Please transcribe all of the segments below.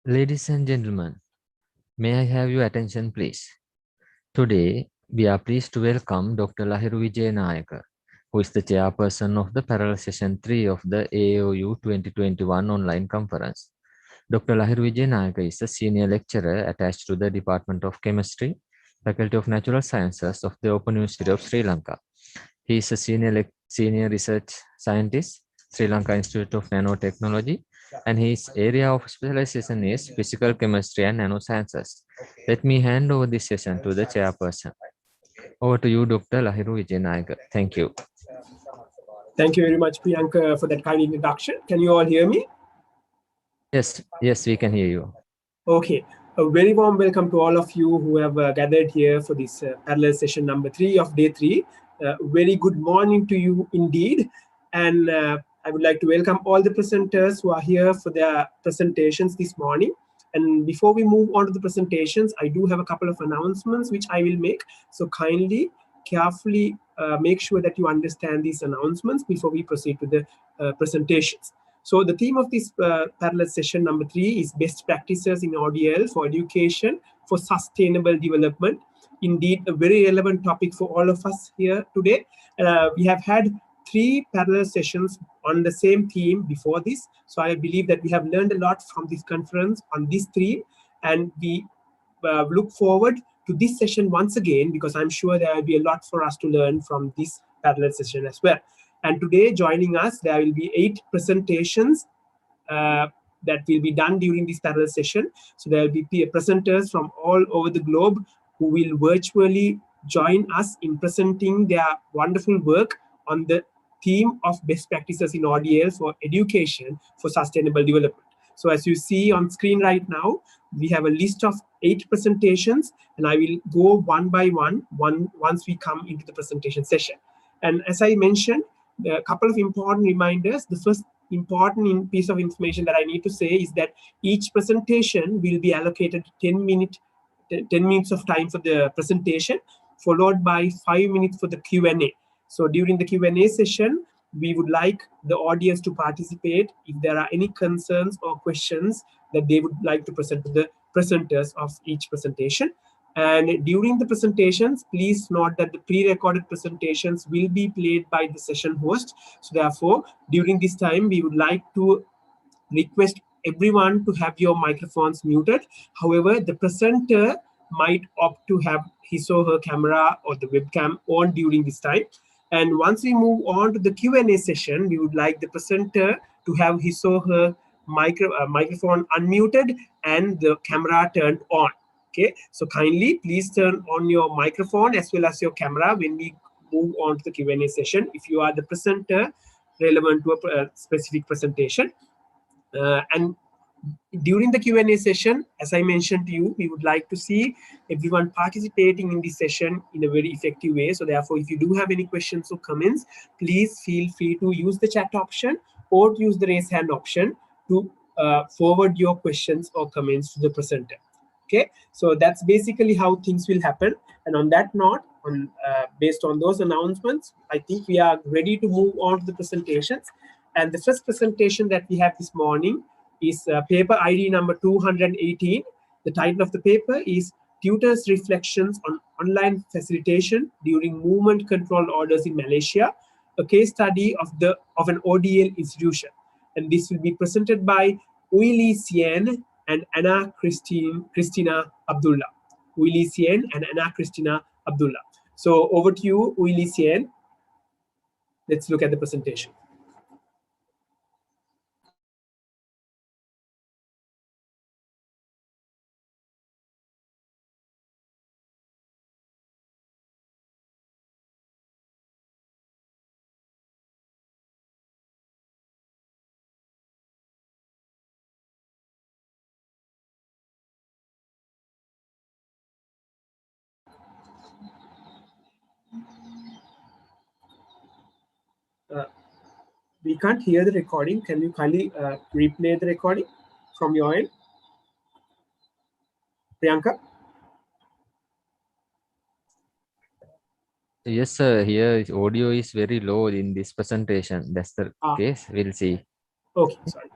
Ladies and gentlemen, may I have your attention please? Today, we are pleased to welcome Dr. Lahiru Vijayanayaka, who is the chairperson of the parallel session 3 of the AAOU 2021 online conference. Dr. Lahiru Vijayanayaka is a senior lecturer attached to the Department of Chemistry, Faculty of Natural Sciences of the Open University of Sri Lanka. He is a senior research scientist, Sri Lanka Institute of Nanotechnology, and his area of specialization is physical chemistry and nanosciences. Let me hand over this session to the chairperson. Over to you, Dr. Lahiru Vijayanayaka. Thank you. Thank you very much, Priyanka, for that kind introduction. Can you all hear me? Yes, we can hear you. Okay. A very warm welcome to all of you who have gathered here for this parallel session number 3 of day 3. Very good morning to you indeed. And I would like to welcome all the presenters who are here for their presentations this morning. And before we move on to the presentations, I do have a couple of announcements which I will make. So kindly, carefully make sure that you understand these announcements before we proceed to the presentations. So the theme of this parallel session number 3 is best practices in ODL for education for sustainable development. Indeed, a very relevant topic for all of us here today. We have had 3 parallel sessions on the same theme before this. So I believe that we have learned a lot from this conference on this theme, and we look forward to this session once again, because I'm sure there will be a lot for us to learn from this parallel session as well. And today joining us, there will be 8 presentations that will be done during this parallel session. So there will be presenters from all over the globe who will virtually join us in presenting their wonderful work on the theme of best practices in ODL for education for sustainable development. So as you see on screen right now, we have a list of 8 presentations, and I will go one by one once we come into the presentation session. And as I mentioned, a couple of important reminders. The first important piece of information that I need to say is that each presentation will be allocated 10 minutes of time for the presentation, followed by 5 minutes for the Q&A. So during the Q&A session, we would like the audience to participate if there are any concerns or questions that they would like to present to the presenters of each presentation. And during the presentations, please note that the pre-recorded presentations will be played by the session host. So therefore, during this time, we would like to request everyone to have your microphones muted. However, the presenter might opt to have his or her camera or the webcam on during this time. And once we move on to the Q&A session, we would like the presenter to have his or her microphone unmuted and the camera turned on. Okay, so kindly please turn on your microphone as well as your camera when we move on to the Q&A session if you are the presenter relevant to a specific presentation. And during the Q&A session, as I mentioned to you, we would like to see everyone participating in this session in a very effective way. So therefore, if you do have any questions or comments, please feel free to use the chat option or use the raise hand option to forward your questions or comments to the presenter. Okay, so that's basically how things will happen. And on that note, based on those announcements, I think we are ready to move on to the presentations. And the first presentation that we have this morning is paper ID number 218. The title of the paper is Tutors' Reflections on Online Facilitation During Movement Control Orders in Malaysia, a case study of an ODL institution. And this will be presented by Uili Sien and Anna Christina Abdullah. Uili Sien and Anna Christina Abdullah. So over to you, Uili Sien. Let's look at the presentation. We can't hear the recording. Can you kindly replay the recording from your end? Priyanka? Yes, sir. Here audio is very low in this presentation. That's the case. We'll see. Okay, sorry.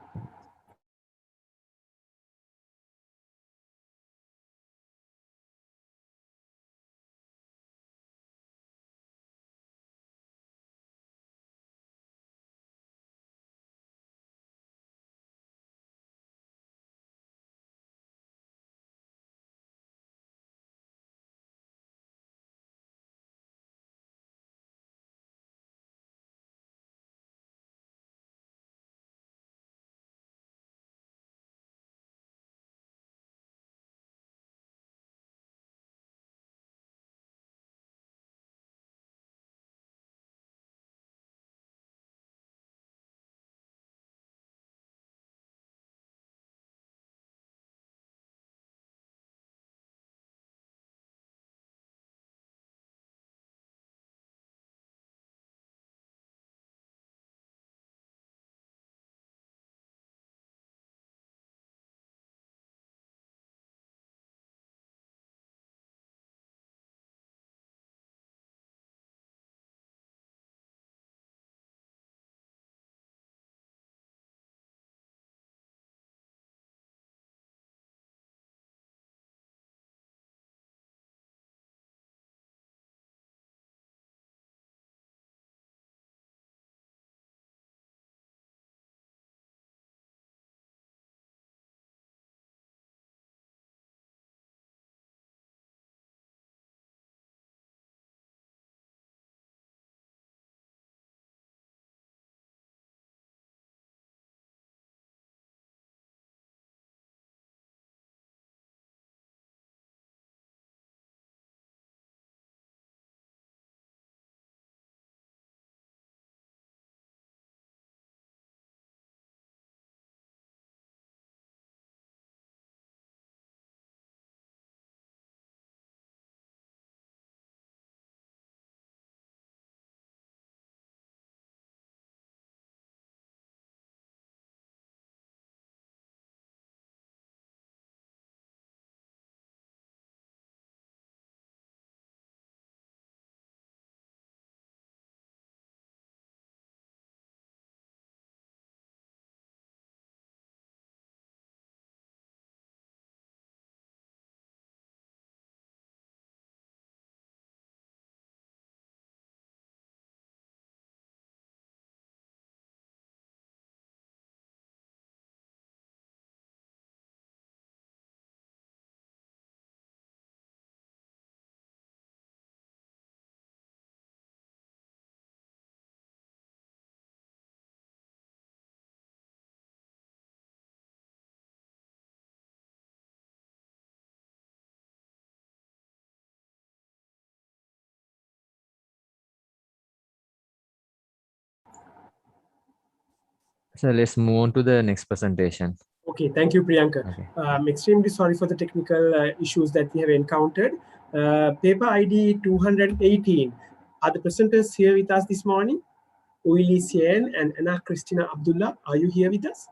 So let's move on to the next presentation. Okay, thank you, Priyanka. Okay. I'm extremely sorry for the technical issues that we have encountered. Paper ID 218. Are the presenters here with us this morning? Uili Sien and Anna Christina Abdullah, are you here with us?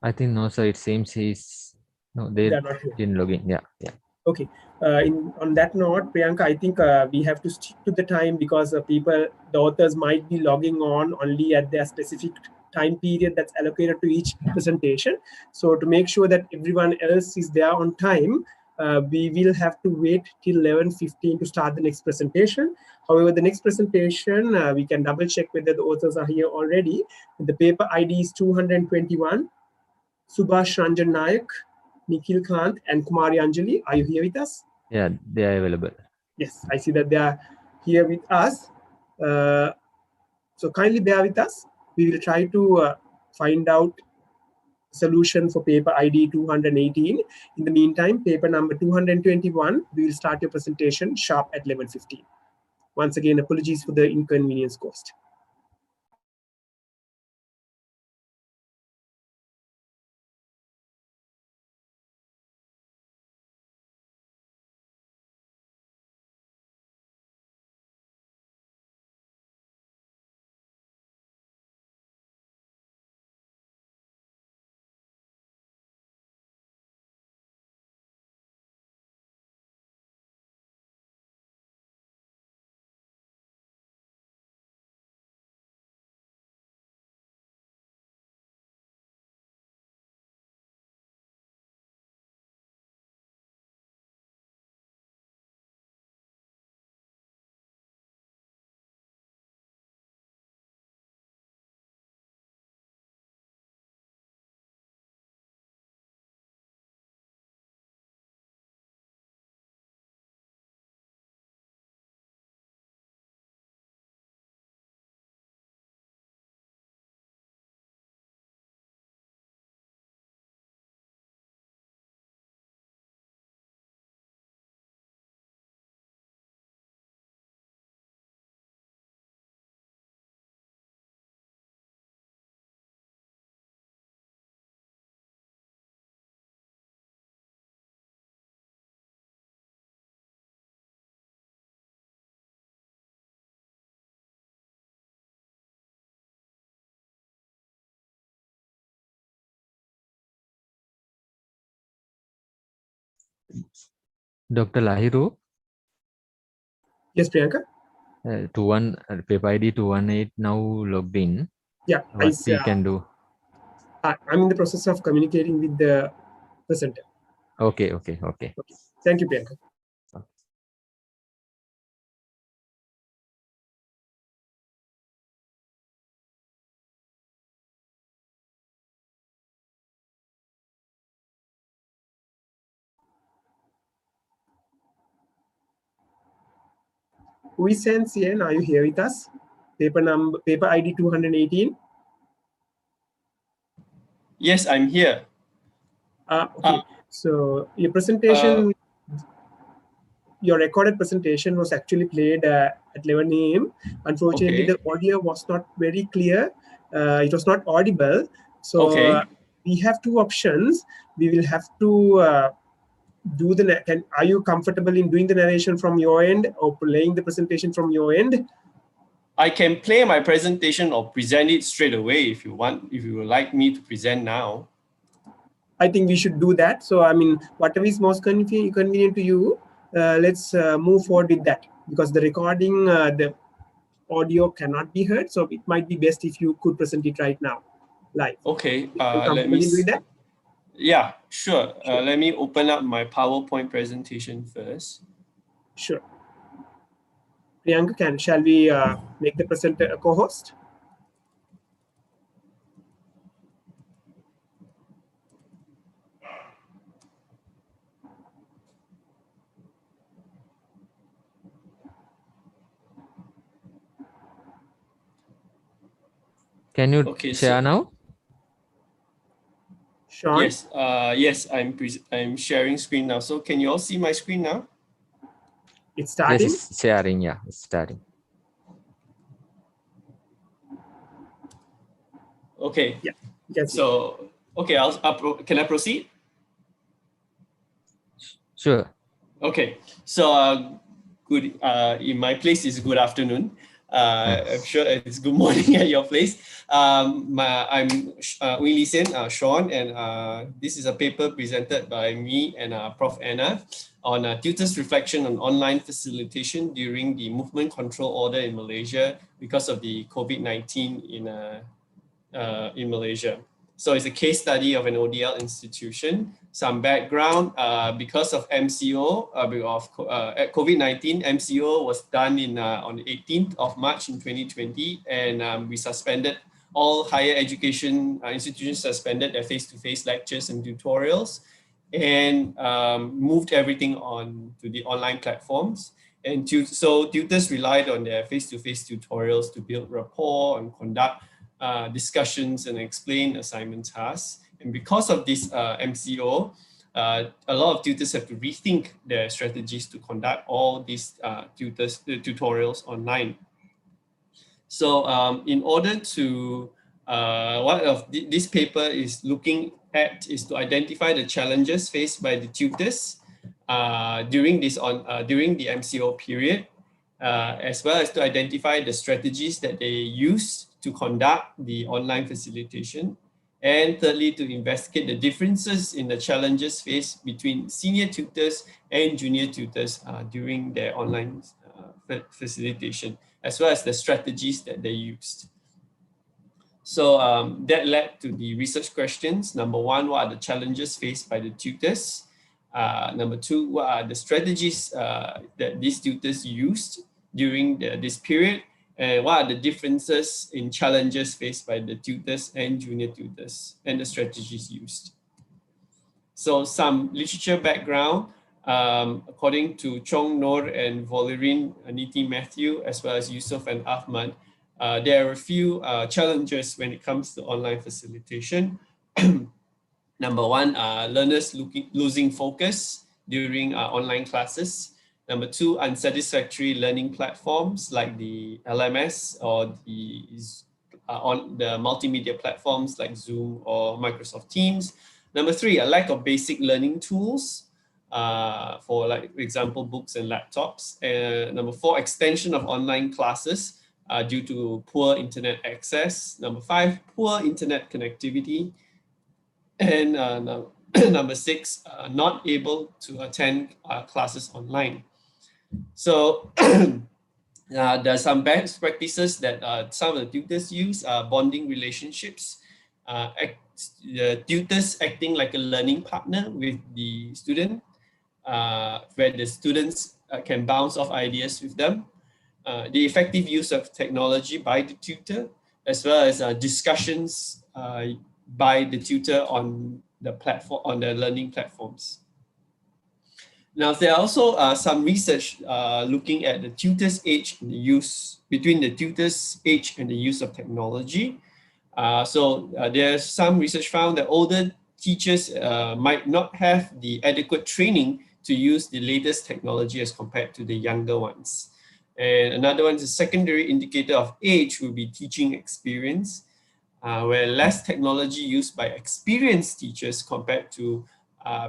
I think no, so it seems they They're not here. didn't log in. Yeah. Okay. On that note, Priyanka, I think we have to stick to the time because the authors might be logging on only at their specific time period that's allocated to each presentation. So to make sure that everyone else is there on time, we will have to wait till 11:15 to start the next presentation. However, the next presentation, we can double check whether the authors are here already. The paper ID is 221. Subhash Ranjan Nayak, Nikhil Kant, and Kumari Anjali. Are you here with us? Yeah, they are available. Yes, I see that they are here with us. So kindly bear with us. We will try to find out solution for paper ID 218. In the meantime, paper number 221, we will start your presentation sharp at 11:15. Once again, apologies for the inconvenience caused. Dr. Lahiru, Yes, Priyanka? paper ID 218 now logged in. Yeah, What we can do? I'm in the process of communicating with the presenter. Okay. Thank you, Priyanka. Uisen Sien, are you here with us? Paper ID 218. Yes, I'm here. Okay. So your presentation, your recorded presentation was actually played at 11 a.m. Unfortunately, Okay. the audio was not very clear. It was not audible. So Okay. we have two options. We will have to do the. Are you comfortable in doing the narration from your end or playing the presentation from your end? I can play my presentation or present it straight away if you want, if you would like me to present now. I think we should do that. So, I mean, whatever is most convenient to you, let's move forward with that, because the recording, the audio cannot be heard. So it might be best if you could present it right now, live. Okay, Are you let comfortable me in doing that? Yeah, sure. Sure. Let me open up my PowerPoint presentation first. Sure. Priyanka, shall we make the presenter a co-host? Can you share now? Sean? Yes, yes, I'm sharing screen now. So can you all see my screen now? It's Yes, starting. it's sharing. Yeah, it's starting. Okay. Yeah, you can see. So, okay, can I proceed? Sure. Okay. So, good. In my place is good afternoon. I'm sure it's good morning at your place. I'm Wing Lee Sen, Sean, and this is a paper presented by me and Prof. Anna on tutors' reflection on online facilitation during the movement control order in Malaysia because of the COVID-19 in Malaysia. So it's a case study of an ODL institution. Some background, because of MCO, COVID-19, MCO was done on the 18th of March in 2020, and we suspended all higher education institutions suspended their face-to-face lectures and tutorials, and moved everything on to the online platforms. And so tutors relied on their face-to-face tutorials to build rapport and conduct discussions and explain assignment tasks. And because of this MCO, a lot of tutors have to rethink their strategies to conduct all these tutorials online. So in order to, this paper is looking at is to identify the challenges faced by the tutors during the MCO period, as well as to identify the strategies that they use to conduct the online facilitation. And thirdly, to investigate the differences in the challenges faced between senior tutors and junior tutors during their online facilitation, as well as the strategies that they used. So that led to the research questions. Number one, what are the challenges faced by the tutors? Number two, what are the strategies that these tutors used during this period? And what are the differences in challenges faced by the tutors and junior tutors and the strategies used? So some literature background, according to Chong Noor and Valerin, Niti Matthew, as well as Yusuf and Ahmad, there are a few challenges when it comes to online facilitation. Number one, learners losing focus during online classes. Number two, unsatisfactory learning platforms like the LMS or on the multimedia platforms like Zoom or Microsoft Teams. Number three, a lack of basic learning tools for, like, for example, books and laptops. Number four, extension of online classes due to poor internet access. Number five, poor internet connectivity. And number six, not able to attend classes online. So there are some best practices that some of the tutors use, bonding relationships, the tutors acting like a learning partner with the student, where the students can bounce off ideas with them, the effective use of technology by the tutor, as well as discussions by the tutor on the platform, on the learning platforms. Now, there are also some research looking at the tutor's age and the use, between the tutor's age and the use of technology. There's some research found that older teachers might not have the adequate training to use the latest technology as compared to the younger ones. And another one is a secondary indicator of age will be teaching experience, where less technology used by experienced teachers compared to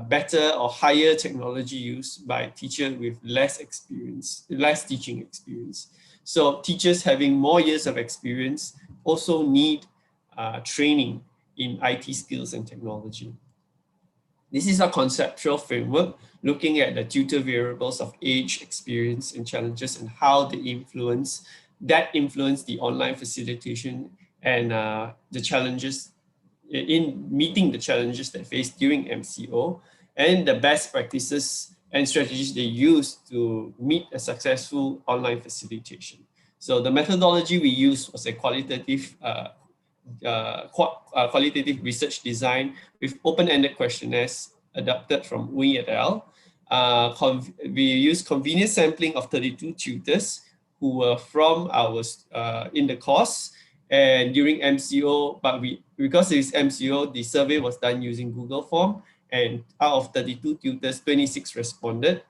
better or higher technology used by teachers with less experience, less teaching experience. So teachers having more years of experience also need training in IT skills and technology. This is a conceptual framework looking at the tutor variables of age, experience, and challenges, and how they influence the online facilitation and the challenges in meeting the challenges they face during MCO, and the best practices and strategies they use to meet a successful online facilitation. So the methodology we used was a qualitative research design with open-ended questionnaires adapted from Wing et al. We used convenience sampling of 32 tutors who were from in the course and during MCO, but because it's MCO, the survey was done using Google form, and out of 32 tutors, 26 responded.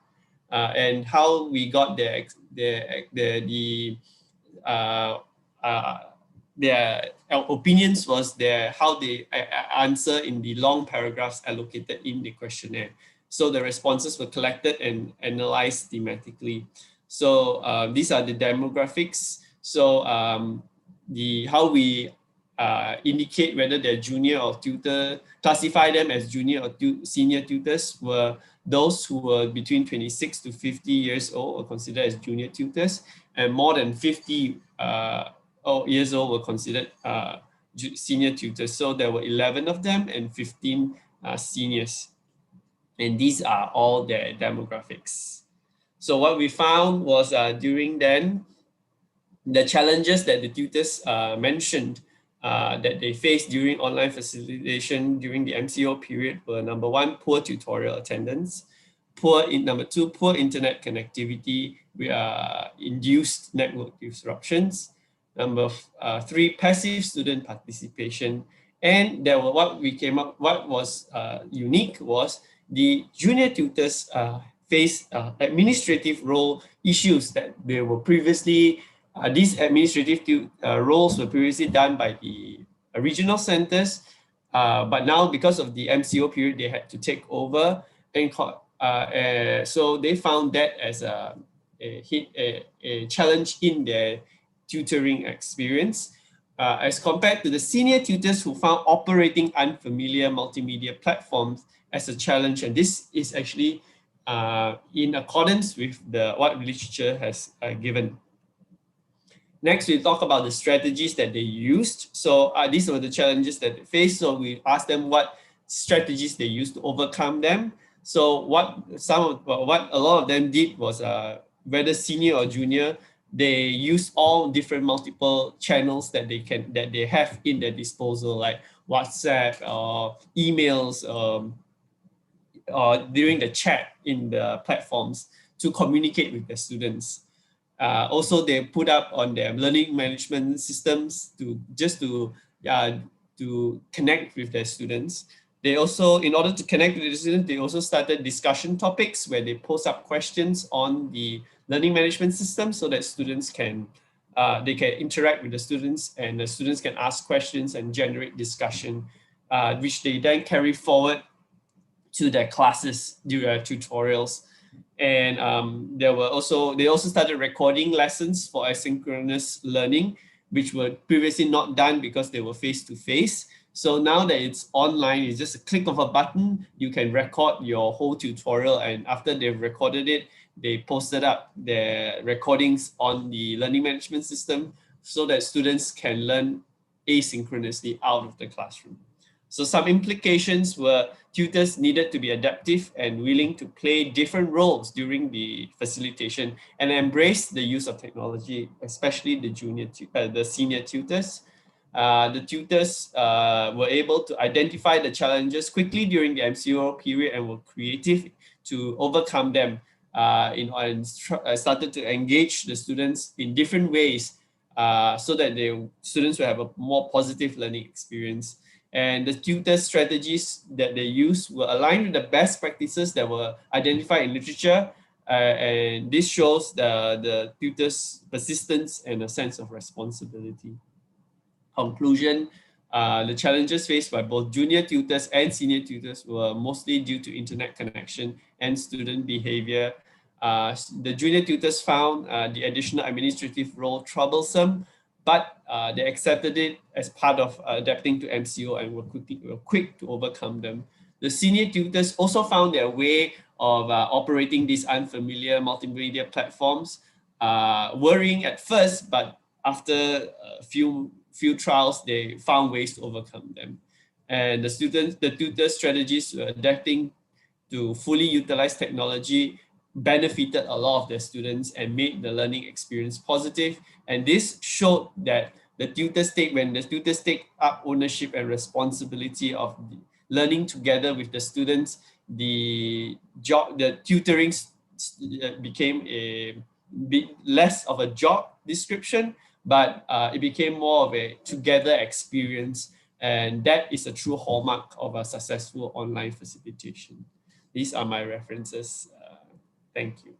and how we got their opinions was how they answer in the long paragraphs allocated in the questionnaire. So the responses were collected and analyzed thematically. So these are the demographics. So how we indicate whether they're junior or tutor, classify them as junior or senior tutors were those who were between 26 to 50 years old were considered as junior tutors, and more than 50 years old were considered senior tutors. So there were 11 of them and 15 seniors. And these are all their demographics. So what we found was during then, the challenges that the tutors mentioned that they faced during online facilitation during the MCO period were: number one, poor tutorial attendance; number two, poor internet connectivity induced network disruptions; number three, passive student participation. And there were what was unique was the junior tutors faced administrative role issues that they were previously. These administrative roles were previously done by the regional centers, but now because of the MCO period, they had to take over. And so they found that as a challenge in their tutoring experience, as compared to the senior tutors who found operating unfamiliar multimedia platforms as a challenge. And this is actually in accordance with what literature has given. Next, we talk about the strategies that they used. So these were the challenges that they faced. So we asked them what strategies they used to overcome them. So what a lot of them did was, whether senior or junior, they use all different multiple channels that they have in their disposal, like WhatsApp or emails, or during the chat in the platforms to communicate with the students. Also, they put up on their learning management systems to connect with their students. They also, in order to connect with the students, they also started discussion topics where they post up questions on the learning management system so that students can interact with the students, and the students can ask questions and generate discussion, which they then carry forward to their classes, during tutorials. And they also started recording lessons for asynchronous learning, which were previously not done because they were face-to-face. So now that it's online, it's just a click of a button, you can record your whole tutorial, and after they've recorded it, they posted up their recordings on the learning management system so that students can learn asynchronously out of the classroom. So some implications were tutors needed to be adaptive and willing to play different roles during the facilitation and embrace the use of technology, especially the senior tutors. The tutors were able to identify the challenges quickly during the MCO period and were creative to overcome them, and started to engage the students in different ways so that the students will have a more positive learning experience. And the tutor strategies that they used were aligned with the best practices that were identified in literature. And this shows the tutors' persistence and a sense of responsibility. Conclusion, the challenges faced by both junior tutors and senior tutors were mostly due to internet connection and student behavior. The junior tutors found the additional administrative role troublesome, but they accepted it as part of adapting to MCO and were quick to overcome them. The senior tutors also found their way of operating these unfamiliar multimedia platforms, worrying at first, but after a few trials, they found ways to overcome them. And the tutor strategies were adapting to fully utilize technology benefited a lot of their students and made the learning experience positive. And this showed that when the tutors take up ownership and responsibility of learning together with the students, the tutoring became a bit less of a job description, but it became more of a together experience. And that is a true hallmark of a successful online facilitation. These are my references. Thank you.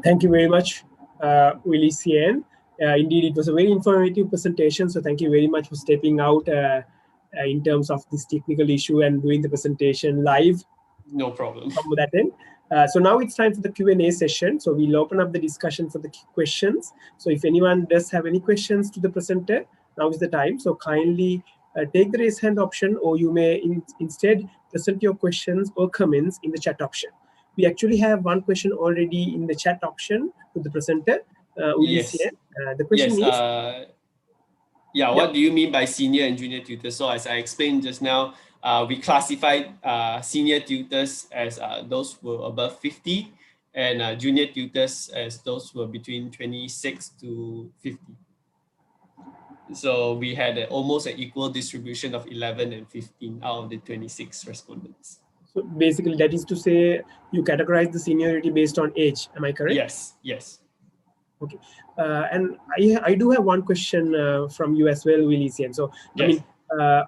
Thank you very much, Willie Cien. Indeed, it was a very informative presentation. So thank you very much for stepping out in terms of this technical issue and doing the presentation live. No problem. From that end. So now it's time for the Q&A session. So we'll open up the discussion for the questions. So if anyone does have any questions to the presenter, now is the time. So kindly take the raise hand option, or you may instead present your questions or comments in the chat option. We actually have one question already in the chat option to the presenter. Yes. The question is, what do you mean by senior and junior tutors? So as I explained just now, we classified senior tutors as those who were above 50 and junior tutors as those who were between 26 to 50. So we had almost an equal distribution of 11 and 15 out of the 26 respondents. so basically that is to say you categorize the seniority based on age. Am I correct? Yes. Okay, and I do have one question from you as well, Willie Cien. So, yes. I mean,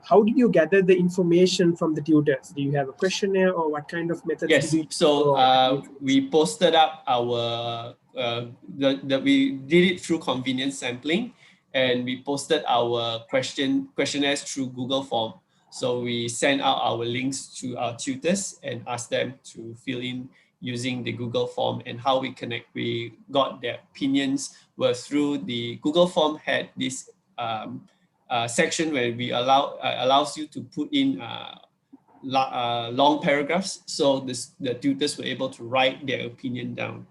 how did you gather the information from the tutors? Do you have a questionnaire, or what kind of methods yes. did you use? So we posted up our, we did it through convenience sampling, and we posted our questionnaires through Google Form. So we sent out our links to our tutors and asked them to fill in using the Google form, and how we got their opinions were through the Google form had this section where we allows you to put in long paragraphs, so the tutors were able to write their opinion down.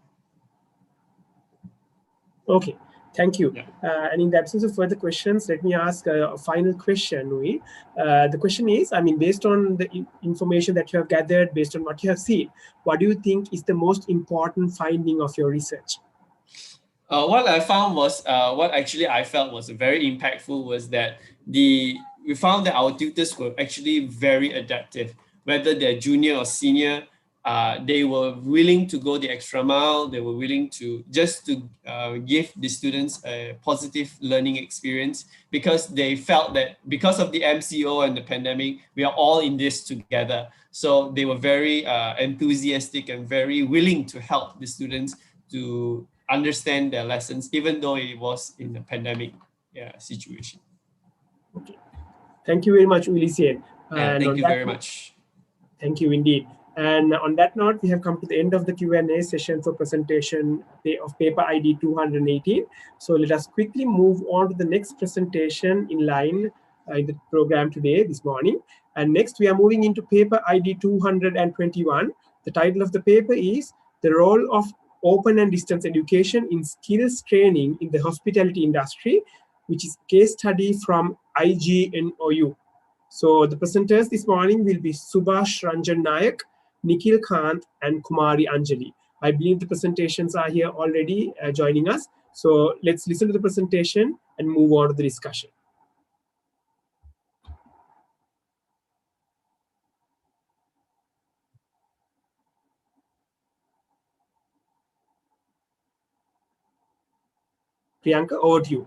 Okay, thank you. Yeah. And in the absence of further questions, let me ask a final question, Nui. The question is, I mean, based on the information that you have gathered, based on what you have seen, what do you think is the most important finding of your research? What I found was, what actually I felt was very impactful was that we found that our tutors were actually very adaptive, whether they're junior or senior. They were willing to go the extra mile. They were willing to give the students a positive learning experience, because they felt that because of the MCO and the pandemic, we are all in this together. So they were very enthusiastic and very willing to help the students to understand their lessons, even though it was in a pandemic situation. Okay. Thank you very much, Willie Cien. Thank you very much. Thank you indeed. And on that note, we have come to the end of the Q&A session for presentation of paper ID 218. So let us quickly move on to the next presentation in line in the program today, this morning. And next, we are moving into paper ID 221. The title of the paper is The Role of Open and Distance Education in Skills Training in the Hospitality Industry, which is a case study from IGNOU. So the presenters this morning will be Subhash Ranjan Nayak, Nikhil Kant, and Kumari Anjali. I believe the presentations are here already joining us. So let's listen to the presentation and move on to the discussion. Priyanka, over to you.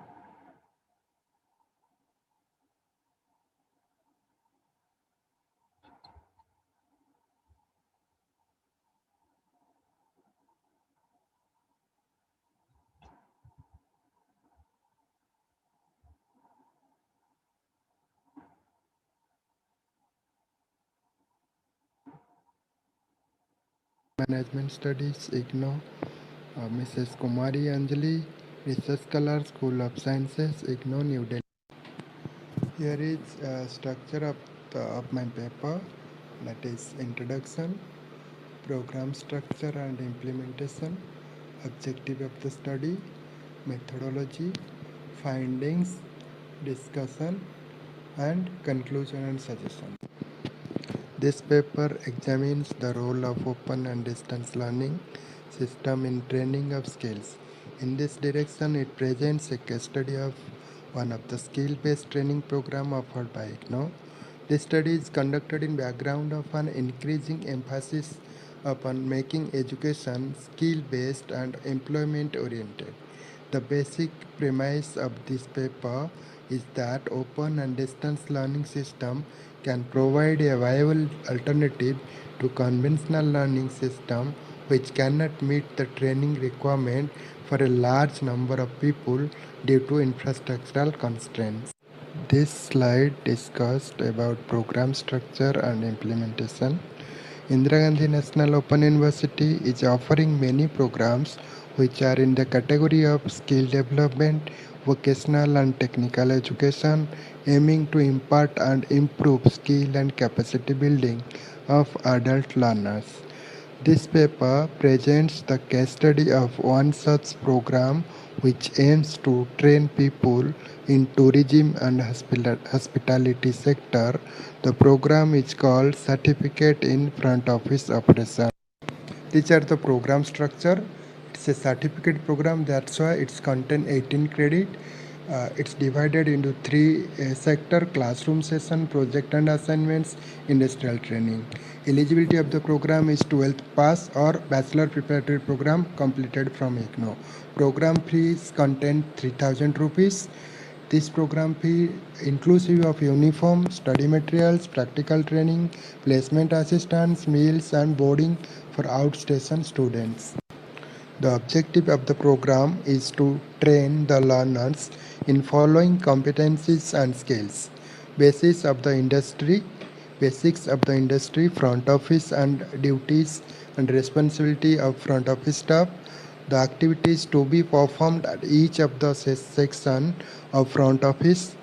Management Studies, IGNOU, Mrs. Kumari Anjali, Research Scholar, School of Sciences, IGNOU, New Delhi. Here is a structure of my paper, that is introduction, program structure and implementation, objective of the study, methodology, findings, discussion, and conclusion and suggestion. This paper examines the role of open and distance learning system in training of skills. In this direction, it presents a case study of one of the skill-based training program offered by IGNOU. This study is conducted in background of an increasing emphasis upon making education skill-based and employment-oriented. The basic premise of this paper is that open and distance learning system can provide a viable alternative to conventional learning system which cannot meet the training requirement for a large number of people due to infrastructural constraints. This slide discussed about program structure and implementation. Indira Gandhi National Open University is offering many programs which are in the category of skill development, vocational and technical education, aiming to impart and improve skill and capacity building of adult learners. This paper presents the case study of one such program which aims to train people in tourism and hospitality sector. The program is called Certificate in Front Office Operation. These are the program structure. It's a certificate program, that's why it's contain 18 credit. It's divided into three sector: classroom session, project and assignments, industrial training. Eligibility of the program is 12th pass or bachelor preparatory program completed from IGNOU. Program fees contain 3000 rupees. This program fee inclusive of uniform, study materials, practical training, placement assistance, meals and boarding for outstation students. The objective of the program is to train the learners in following competencies and skills: basics of the industry, front office and duties and responsibility of front office staff, the activities to be performed at each of the section of front office,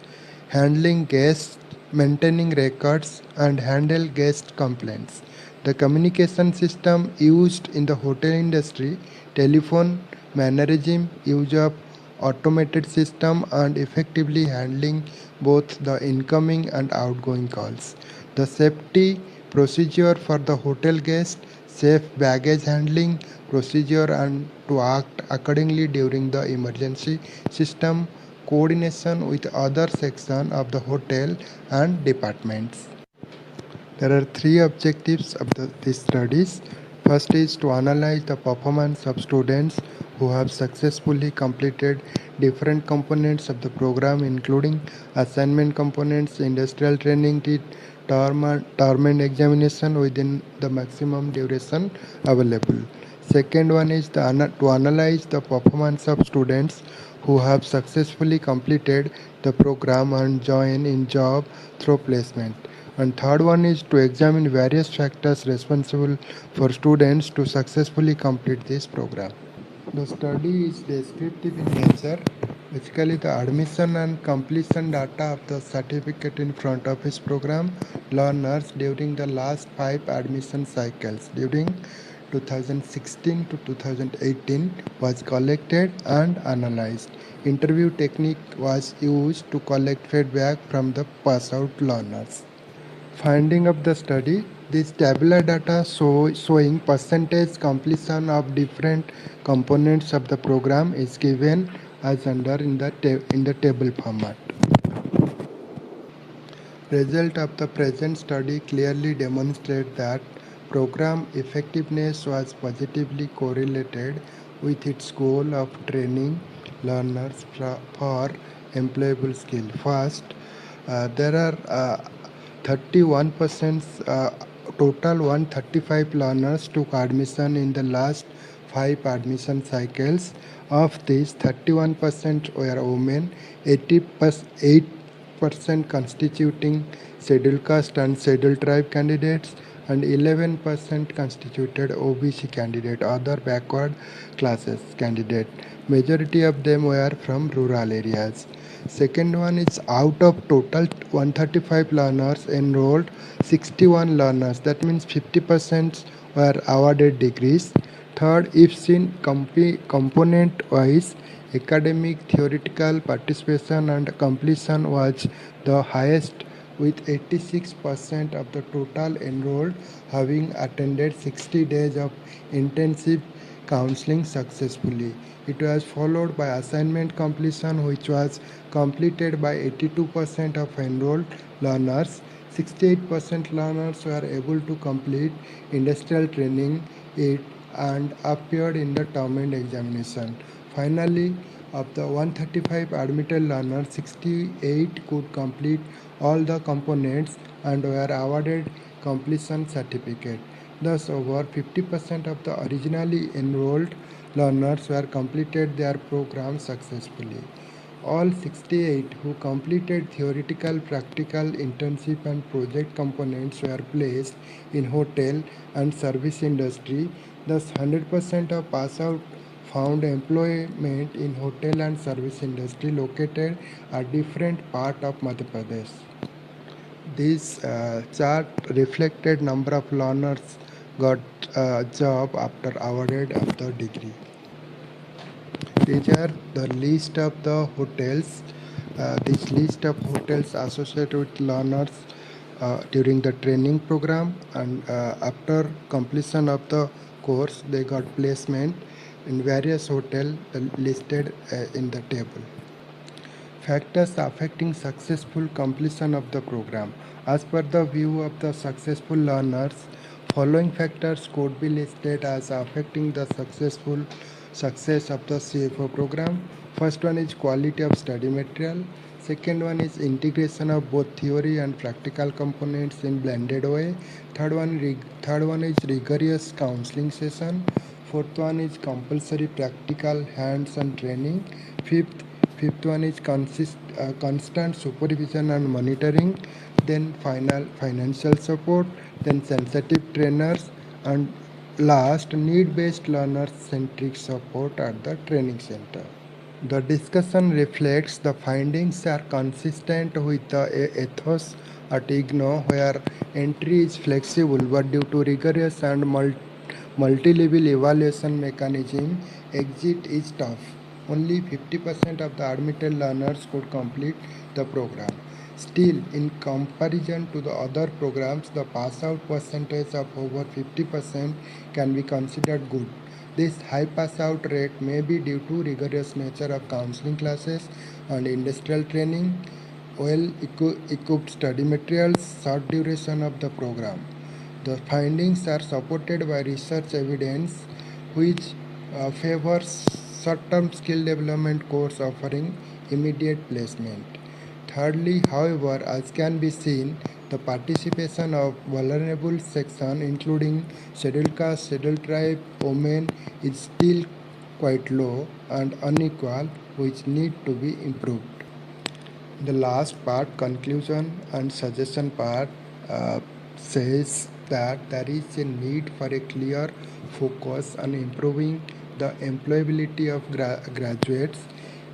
handling guests, maintaining records, and handle guest complaints. The communication system used in the hotel industry: telephone, mannerism, use of automated system, and effectively handling both the incoming and outgoing calls. The safety procedure for the hotel guest, safe baggage handling procedure, and to act accordingly during the emergency system, coordination with other sections of the hotel and departments. There are three objectives of these studies. First is to analyze the performance of students who have successfully completed different components of the program, including assignment components, industrial training, term and examination within the maximum duration available. Second one is to analyze the performance of students who have successfully completed the program and join in job through placement. And third one is to examine various factors responsible for students to successfully complete this program. The study is descriptive in nature. Basically, the admission and completion data of the certificate in front office program learners during the last 5 admission cycles during 2016 to 2018 was collected and analyzed. Interview technique was used to collect feedback from the pass out learners. Finding of the study: this tabular data showing percentage completion of different components of the program is given as under in the table format. Result of the present study clearly demonstrate that program effectiveness was positively correlated with its goal of training learners for employable skill. First, there are 31% total 135 learners took admission in the last 5 admission cycles. Of these, 31% were women, 8% constituting scheduled caste and scheduled tribe candidates, and 11% constituted OBC candidate, other backward classes candidate. Majority of them were from rural areas. Second one is, out of total 135 learners enrolled, 61 learners, that means 50% were awarded degrees. Third, if seen component wise, academic theoretical participation and completion was the highest, with 86% of the total enrolled having attended 60 days of intensive counseling successfully. It was followed by assignment completion, which was completed by 82% of enrolled learners. 68% learners were able to complete industrial training and appeared in the term and examination. Finally, of the 135 admitted learners, 68 could complete all the components and were awarded completion certificate. Thus, over 50% of the originally enrolled learners were completed their program successfully. All 68 who completed theoretical, practical, internship and project components were placed in hotel and service industry. Thus, 100% of pass out found employment in hotel and service industry located at different part of Madhya Pradesh. This chart reflected number of learners got a job after awarded of the degree. These are the list of the hotels. This list of hotels associated with learners during the training program, and after completion of the course, they got placement in various hotels listed in the table. Factors affecting successful completion of the program. As per the view of the successful learners, following factors could be listed as affecting the successful success of the CFO program. First one is quality of study material. Second one is integration of both theory and practical components in blended way. Third one is rigorous counseling session. Fourth one is compulsory practical hands-on training. Fifth one is constant supervision and monitoring. Then financial support. Then sensitive trainers, and last need-based learner-centric support at the training center. The discussion reflects the findings are consistent with the ethos at IGNO, where entry is flexible but due to rigorous and multi-level evaluation mechanism, exit is tough. Only 50% of the admitted learners could complete the program. Still, in comparison to the other programs, the pass-out percentage of over 50% can be considered good. This high pass-out rate may be due to rigorous nature of counseling classes and industrial training, well-equipped study materials, short duration of the program. The findings are supported by research evidence which favors short-term skill development course offering immediate placement. Thirdly, however, as can be seen, the participation of vulnerable section including scheduled caste, scheduled tribe, women is still quite low and unequal, which need to be improved. The last part, conclusion and suggestion part, says that there is a need for a clear focus on improving the employability of graduates.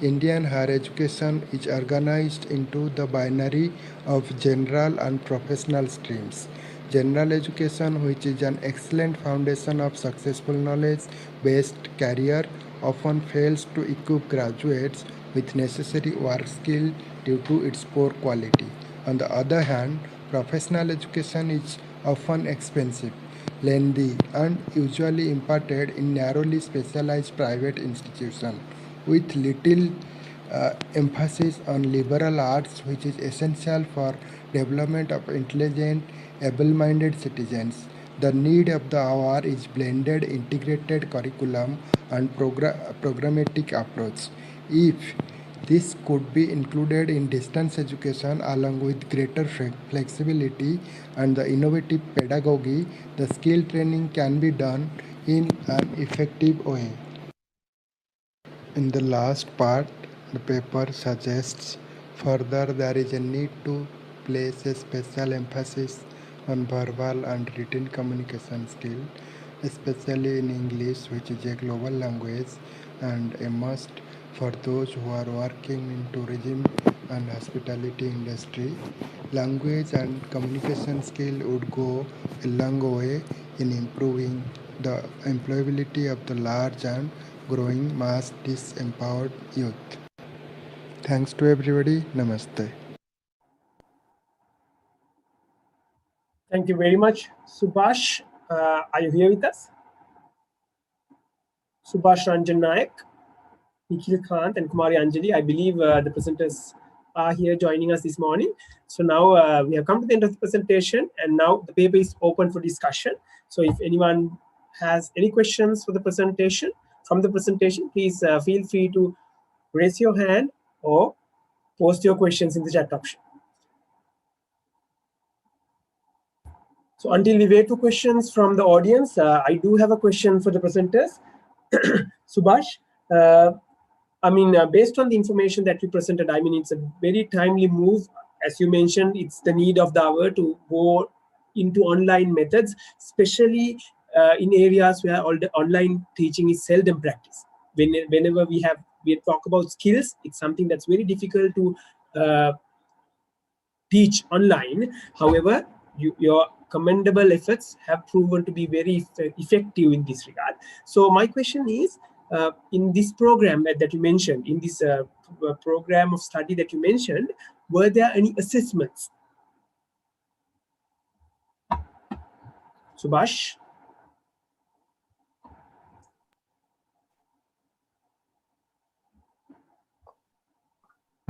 Indian higher education is organized into the binary of general and professional streams. General education, which is an excellent foundation of successful knowledge-based career, often fails to equip graduates with necessary work skill due to its poor quality. On the other hand, professional education is often expensive, lengthy, and usually imparted in narrowly specialized private institutions with little emphasis on liberal arts, which is essential for development of intelligent, able-minded citizens. The need of the hour is blended, integrated curriculum and programmatic approach. If this could be included in distance education along with greater flexibility and the innovative pedagogy, the skill training can be done in an effective way. In the last part, the paper suggests further there is a need to place a special emphasis on verbal and written communication skill, especially in English, which is a global language and a must for those who are working in tourism and hospitality industry. Language and communication skill would go a long way in improving the employability of the large and growing mass disempowered youth. Thanks to everybody. Namaste. Thank you very much, Subhash. Are you here with us? Subhash Ranjan Nayak, Nikhil Kant, and Kumari Anjali. I believe the presenters are here joining us this morning. So now we have come to the end of the presentation, and now the paper is open for discussion. So if anyone has any questions for the presentation, please feel free to raise your hand or post your questions in the chat option. So until we wait for questions from the audience, I do have a question for the presenters. Subhash, based on the information that you presented, it's a very timely move. As you mentioned, it's the need of the hour to go into online methods, especially in areas where all the online teaching is seldom practiced. Whenever we talk about skills, it's something that's very difficult to teach online. However, your commendable efforts have proven to be very effective in this regard. So my question is, in this program that you mentioned, in this program of study that you mentioned, were there any assessments? Subhash?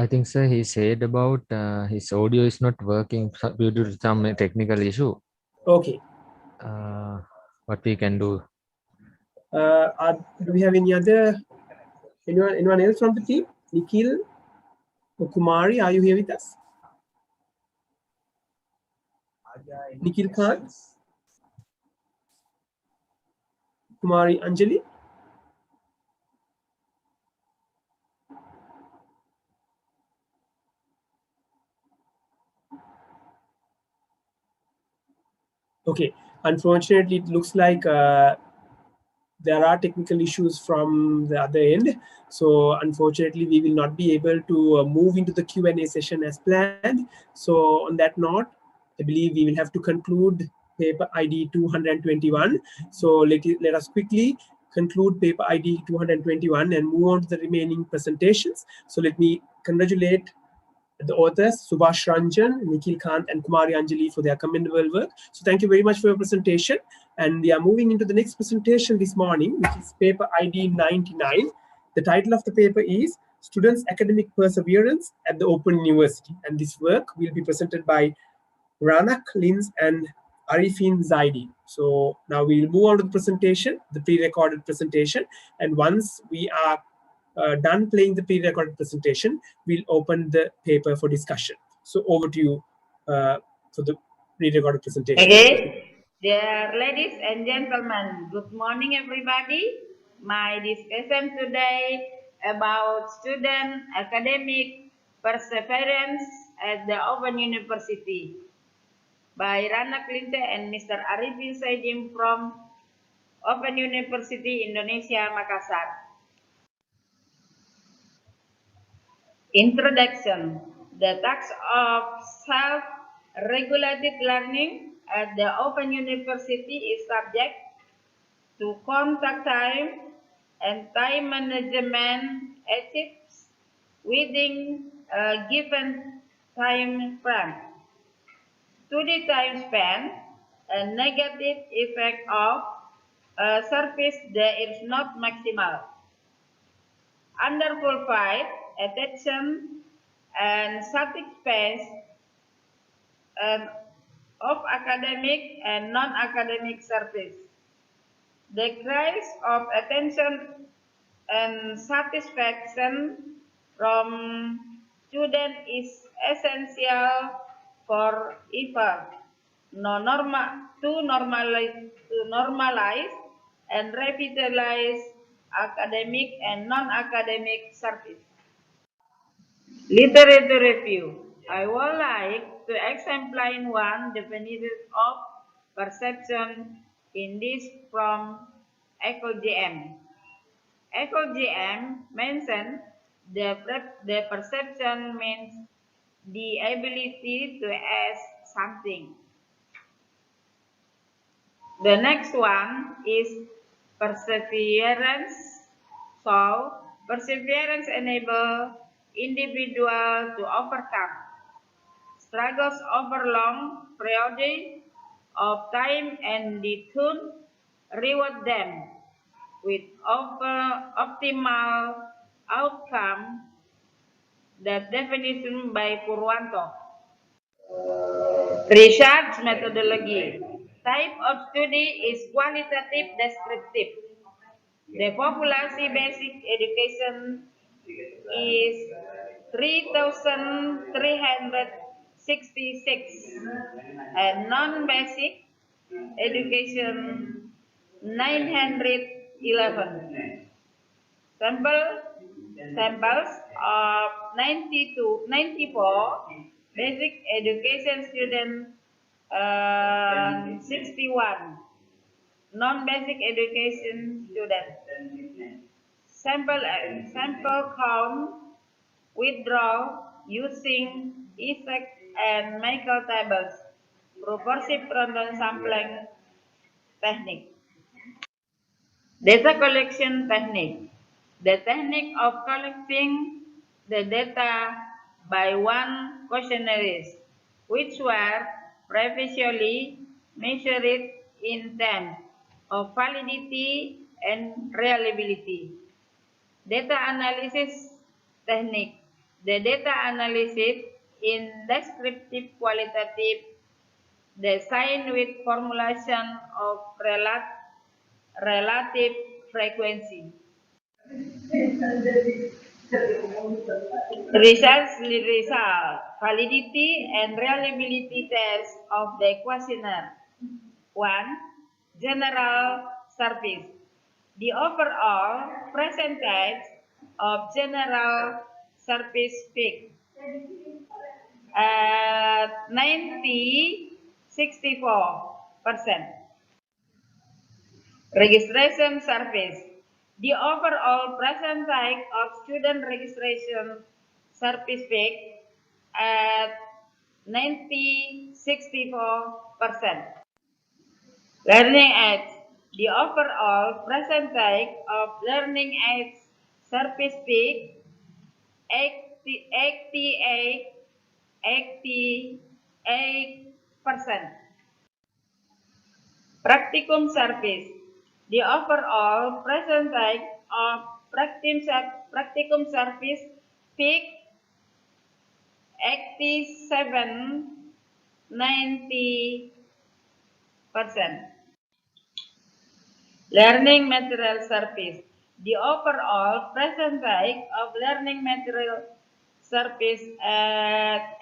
I think, sir, he said about his audio is not working due to some technical issue. Okay. What we can do? Do we have anyone else from the team? Nikhil or Kumari, are you here with us? Nikhil Khan? Kumari Anjali? Okay, unfortunately, it looks like there are technical issues from the other end. So unfortunately, we will not be able to move into the Q&A session as planned. So on that note, I believe we will have to conclude paper ID 221. So let us quickly conclude paper ID 221 and move on to the remaining presentations. So let me congratulate the authors, Subhash Ranjan, Nikhil Kant, and Kumari Anjali for their commendable work. So thank you very much for your presentation. And we are moving into the next presentation this morning, which is paper ID 99. The title of the paper is Students' Academic Perseverance at the Open University. And this work will be presented by Ranak Lins and Arifin Zaidi. So now we'll move on to the presentation, the pre-recorded presentation. And once we are done playing the pre-recorded presentation, we'll open the paper for discussion. So over to you for the pre-recorded presentation. Okay, dear ladies and gentlemen, good morning everybody. My discussion today about student academic perseverance at the Open University by Rana Klinte and Mr. Arifin Sajim from Open University Indonesia, Makassar. Introduction. The task of self-regulated learning at the Open University is subject to contact time and time management achieved within a given time frame. Study time spent, a negative effect of a surface that is not maximal. Underqualified attention and satisfaction of academic and non-academic service. The rise of attention and satisfaction from students is essential for effort to normalize and revitalize academic and non-academic service. Literature review. I would like to explain one definition of perception in this from EcoGM. EcoGM mentioned the perception means the ability to ask something. The next one is perseverance. So, perseverance enables individuals to overcome struggles over long periods of time and to reward them with optimal outcome. That definition by Purwanto. Research methodology. Type of study is qualitative descriptive. The population basic education is 3,366 and non-basic education 911. Samples of 90 to 94 basic education students, 61 non-basic education students. Sample count withdraw using effect and Michael tables, proportive random sampling technique. Data collection technique. The technique of collecting the data by one questionnaires, which were previously measured in terms of validity and reliability. Data analysis technique. The data analysis in descriptive qualitative design with formulation of relative frequency. Result, validity and reliability test of the questionnaire. 1. General service. The overall percentage of general service peak at 64%. Registration service. The overall percentage of student registration service peak at 64%. Learning aids. The overall percentage of learning aids service peak 88%. Practicum service. The overall percentage of practicum service peak 87-90%. Learning material service. The overall percentage of learning material service at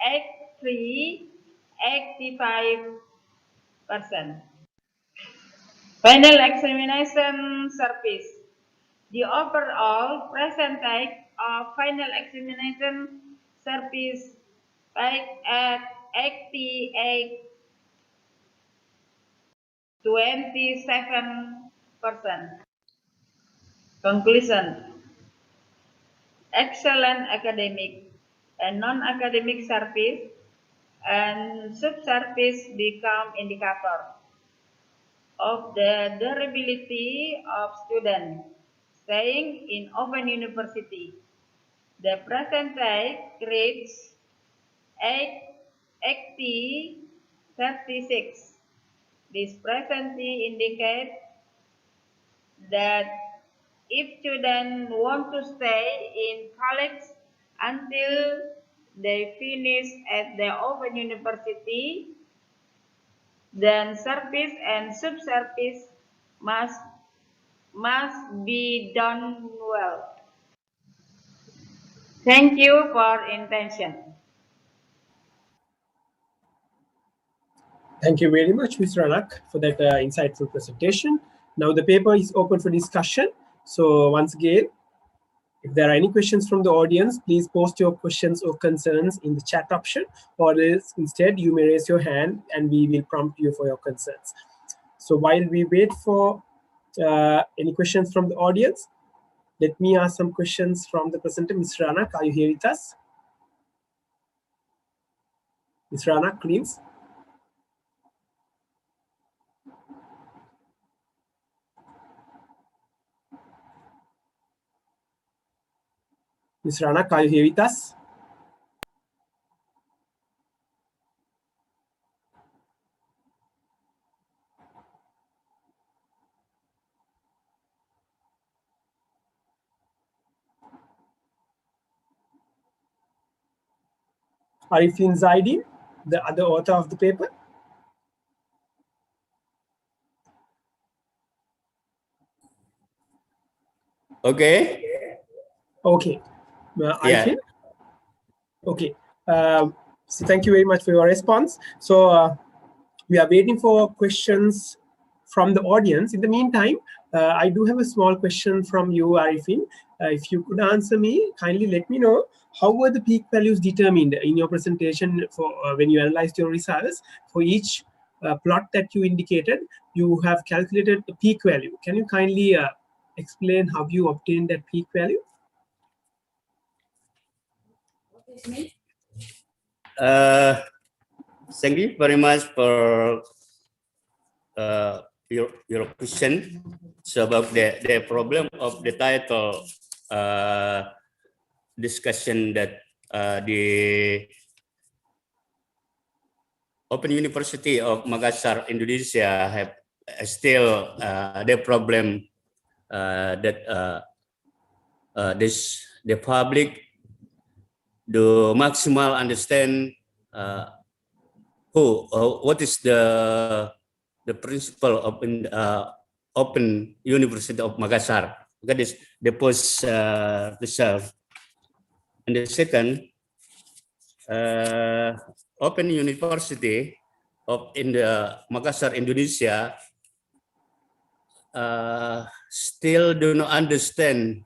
85%. Final examination service. The overall percentage of final examination service at 27%. Conclusion. Excellent academic and non-academic service and sub-service become indicator of the durability of students staying in Open University. The percentage reaches 36. This percentage indicates that if students want to stay in college until they finish at the Open University, then service and sub-service must be done well. Thank you for attention. Thank you very much, Mr. Anak, for that insightful presentation. Now the paper is open for discussion. So once again, if there are any questions from the audience, please post your questions or concerns in the chat option, or else instead you may raise your hand and we will prompt you for your concerns. So while we wait for any questions from the audience, let me ask some questions from the presenter. Mr. Anak, are you here with us? Mr. Anak, please. Mr. Anak, are you here with us? Arifin Zaidi, the other author of the paper. Okay. Okay. Yeah. Okay. So thank you very much for your response. So we are waiting for questions from the audience. In the meantime, I do have a small question from you, Arifin. If you could answer me, kindly let me know, how were the peak values determined in your presentation for when you analyzed your results? For each plot that you indicated, you have calculated the peak value. Can you kindly explain how you obtained that peak value? Thank you very much for your question. So about the problem of the title discussion that the Open University of Makassar, Indonesia have still the problem that the public do maximal understand what is the principle of Open University of Makassar. That is the post result. And the second, Open University of Makassar, Indonesia still do not understand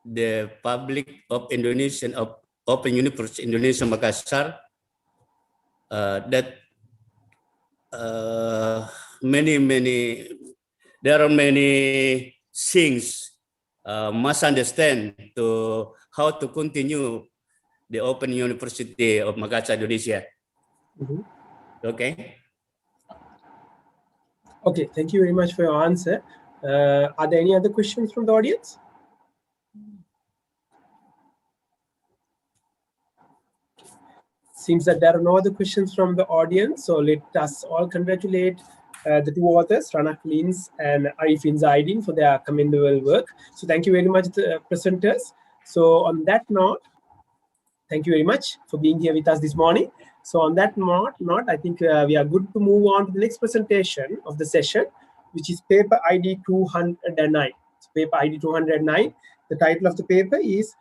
the public of Indonesian of Open University Indonesia Makassar that there are many things must understand to how to continue the Open University of Makassar, Indonesia. Mm-hmm. Okay. Okay, thank you very much for your answer. Are there any other questions from the audience? Seems that there are no other questions from the audience, so let us all congratulate the two authors, Ranak Lins and Arifin Zaidin, for their commendable work. So thank you very much, the presenters. So on that note, thank you very much for being here with us this morning. So on that note, I think we are good to move on to the next presentation of the session, which is paper ID 209. So paper ID 209, the title of the paper is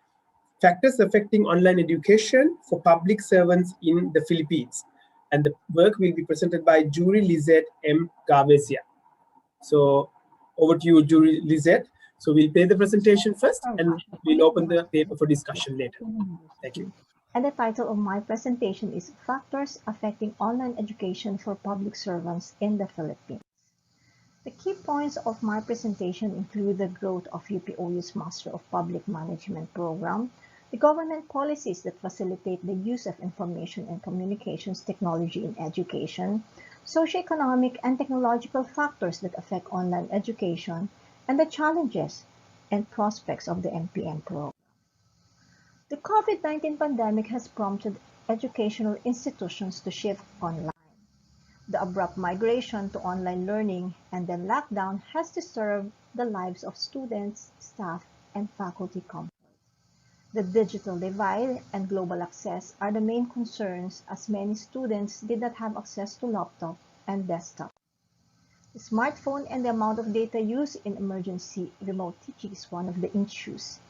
Factors Affecting Online Education for Public Servants in the Philippines. And the work will be presented by Jury Lizette M. Gavesia. So over to you, Jury Lizette. So we'll play the presentation first and we'll open the paper for discussion later. Thank you. And the title of my presentation is Factors Affecting Online Education for Public Servants in the Philippines. The key points of my presentation include the growth of UPOU's Master of Public Management program, the government policies that facilitate the use of information and communications technology in education, socioeconomic and technological factors that affect online education, and the challenges and prospects of the MPM program. The COVID-19 pandemic has prompted educational institutions to shift online. The abrupt migration to online learning and then lockdown has disturbed the lives of students, staff, and faculty comfort. The digital divide and global access are the main concerns as many students did not have access to laptop and desktop. The smartphone and the amount of data used in emergency remote teaching is one of the issues.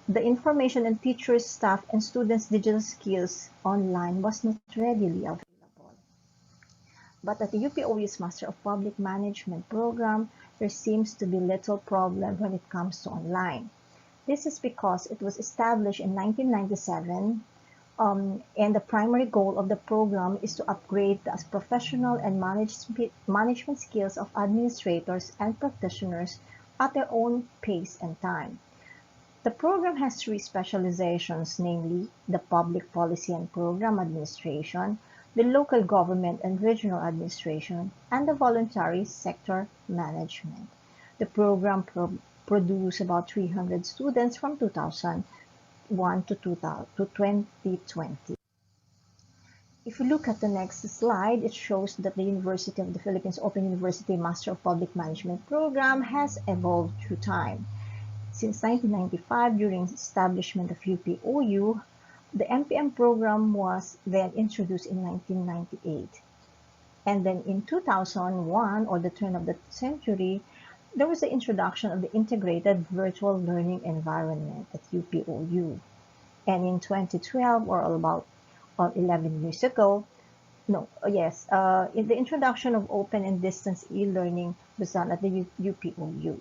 The information and teachers, staff, and students' digital skills online was not readily available. But at the UPOU's Master of Public Management program, there seems to be little problem when it comes to online. This is because it was established in 1997, and the primary goal of the program is to upgrade the professional and management skills of administrators and practitioners at their own pace and time. The program has three specializations, namely the Public Policy and Program Administration, the Local Government and Regional Administration, and the Voluntary Sector Management. The program produced about 300 students from 2001 to 2020. If you look at the next slide, it shows that the University of the Philippines Open University Master of Public Management program has evolved through time. Since 1995, during the establishment of UPOU, the MPM program was then introduced in 1998. And then in 2001, or the turn of the century, there was the introduction of the integrated virtual learning environment at UPOU. And in 2012, or about 11 years ago, No, yes. In the introduction of open and distance e-learning was done at the UPOU.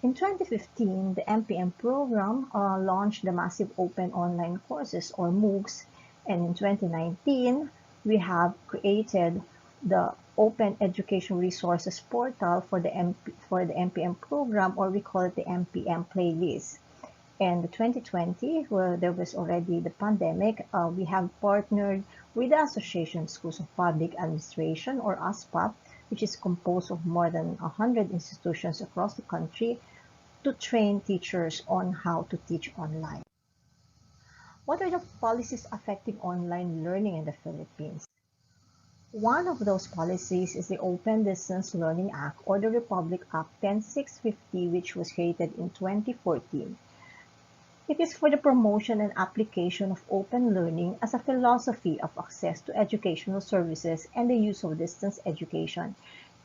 In 2015, the MPM program launched the massive open online courses or MOOCs, and in 2019, we have created the Open Education Resources Portal for the MPM program, or we call it the MPM playlist. And 2020, where there was already the pandemic, we have partnered with the Association Schools of Public Administration, or ASPAP, which is composed of more than 100 institutions across the country, to train teachers on how to teach online. What are the policies affecting online learning in the Philippines? One of those policies is the Open Distance Learning Act, or the Republic Act 10650, which was created in 2014. It is for the promotion and application of open learning as a philosophy of access to educational services and the use of distance education.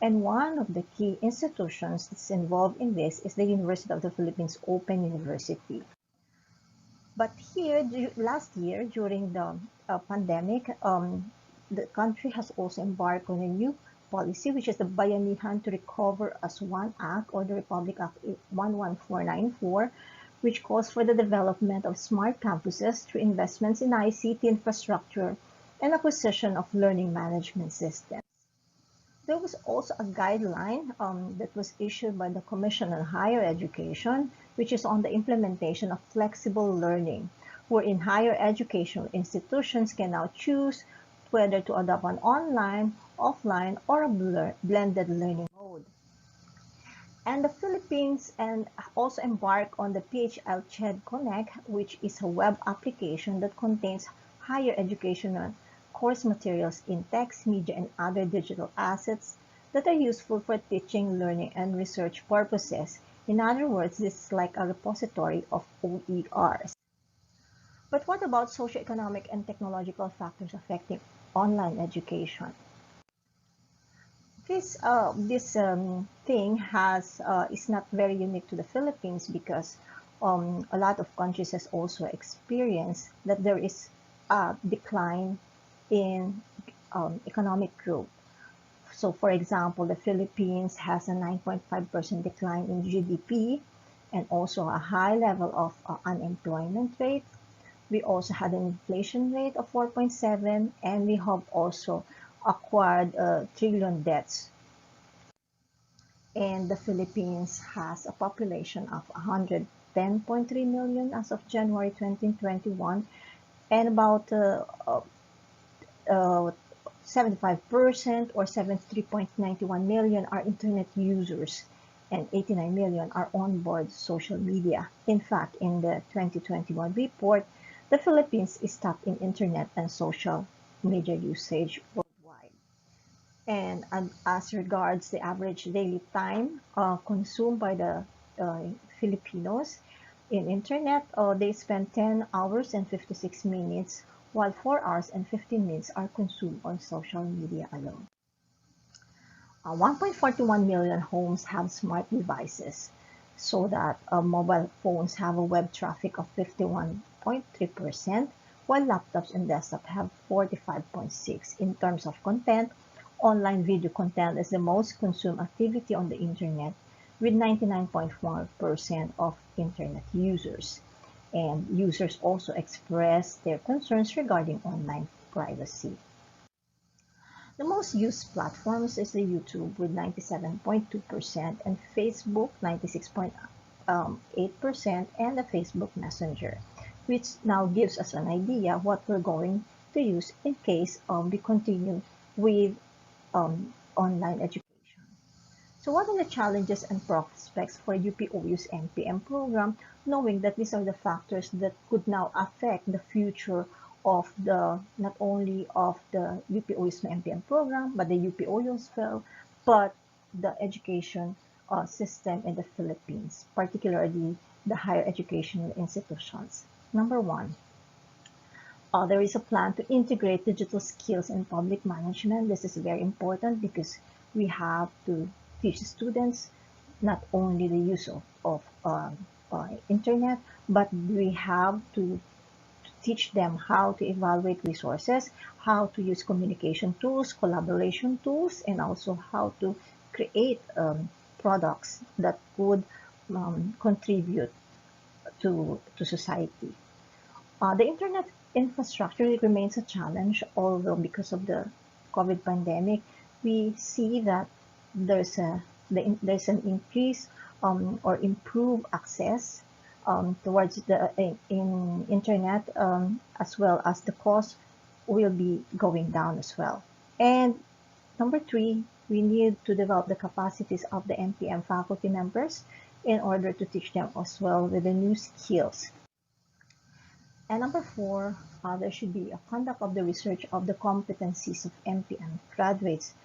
And one of the key institutions that's involved in this is the University of the Philippines Open University. But here, last year, during the pandemic, the country has also embarked on a new policy, which is the Bayanihan to Recover as One Act, or the Republic Act 11494, which calls for the development of smart campuses through investments in ICT infrastructure and acquisition of learning management systems. There was also a guideline that was issued by the Commission on Higher Education, which is on the implementation of flexible learning, wherein higher educational institutions can now choose whether to adopt an online, offline, or a blended learning mode. And the Philippines also embarked on the PHL CHED Connect, which is a web application that contains higher educational course materials in text, media, and other digital assets that are useful for teaching, learning, and research purposes. In other words, this is like a repository of OERs. But what about socioeconomic and technological factors affecting online education? This thing is not very unique to the Philippines, because a lot of countries has also experienced that there is a decline in economic growth. So, for example, the Philippines has a 9.5% decline in GDP and also a high level of unemployment rate. We also had an inflation rate of 4.7, and we have also acquired trillion debts. And the Philippines has a population of 110.3 million as of January 2021, and about 75% or 73.91 million are internet users, and 89 million are on-board social media. In fact, in the 2021 report, the Philippines is top in internet and social media usage worldwide. And as regards the average daily time consumed by the Filipinos in internet, they spend 10 hours and 56 minutes, while 4 hours and 15 minutes are consumed on social media alone. 1.41 million homes have smart devices, so that mobile phones have a web traffic of 51.3%, while laptops and desktop have 45.6%. In terms of content, online video content is the most consumed activity on the internet, with 99.4% of internet users. And users also express their concerns regarding online privacy. The most used platforms is the YouTube with 97.2%, and Facebook 96.8%, and the Facebook Messenger, which now gives us an idea what we're going to use in case we continue with online education. So what are the challenges and prospects for UPOU's MPM program, knowing that these are the factors that could now affect the future of not only of the UPOU's MPM program, but the UPOU as well, but the education system in the Philippines, particularly the higher educational institutions? Number one, there is a plan to integrate digital skills in public management. This is very important because we have to teach students not only the use of internet, but we have to teach them how to evaluate resources, how to use communication tools, collaboration tools, and also how to create products that would contribute to society. The internet infrastructure remains a challenge, although because of the COVID pandemic, we see that there's there's an increase or improved access towards the in internet, as well as the cost will be going down as well. And number three, we need to develop the capacities of the NPM faculty members in order to teach them as well with the new skills. And number four, there should be a conduct of the research of the competencies of MPM graduates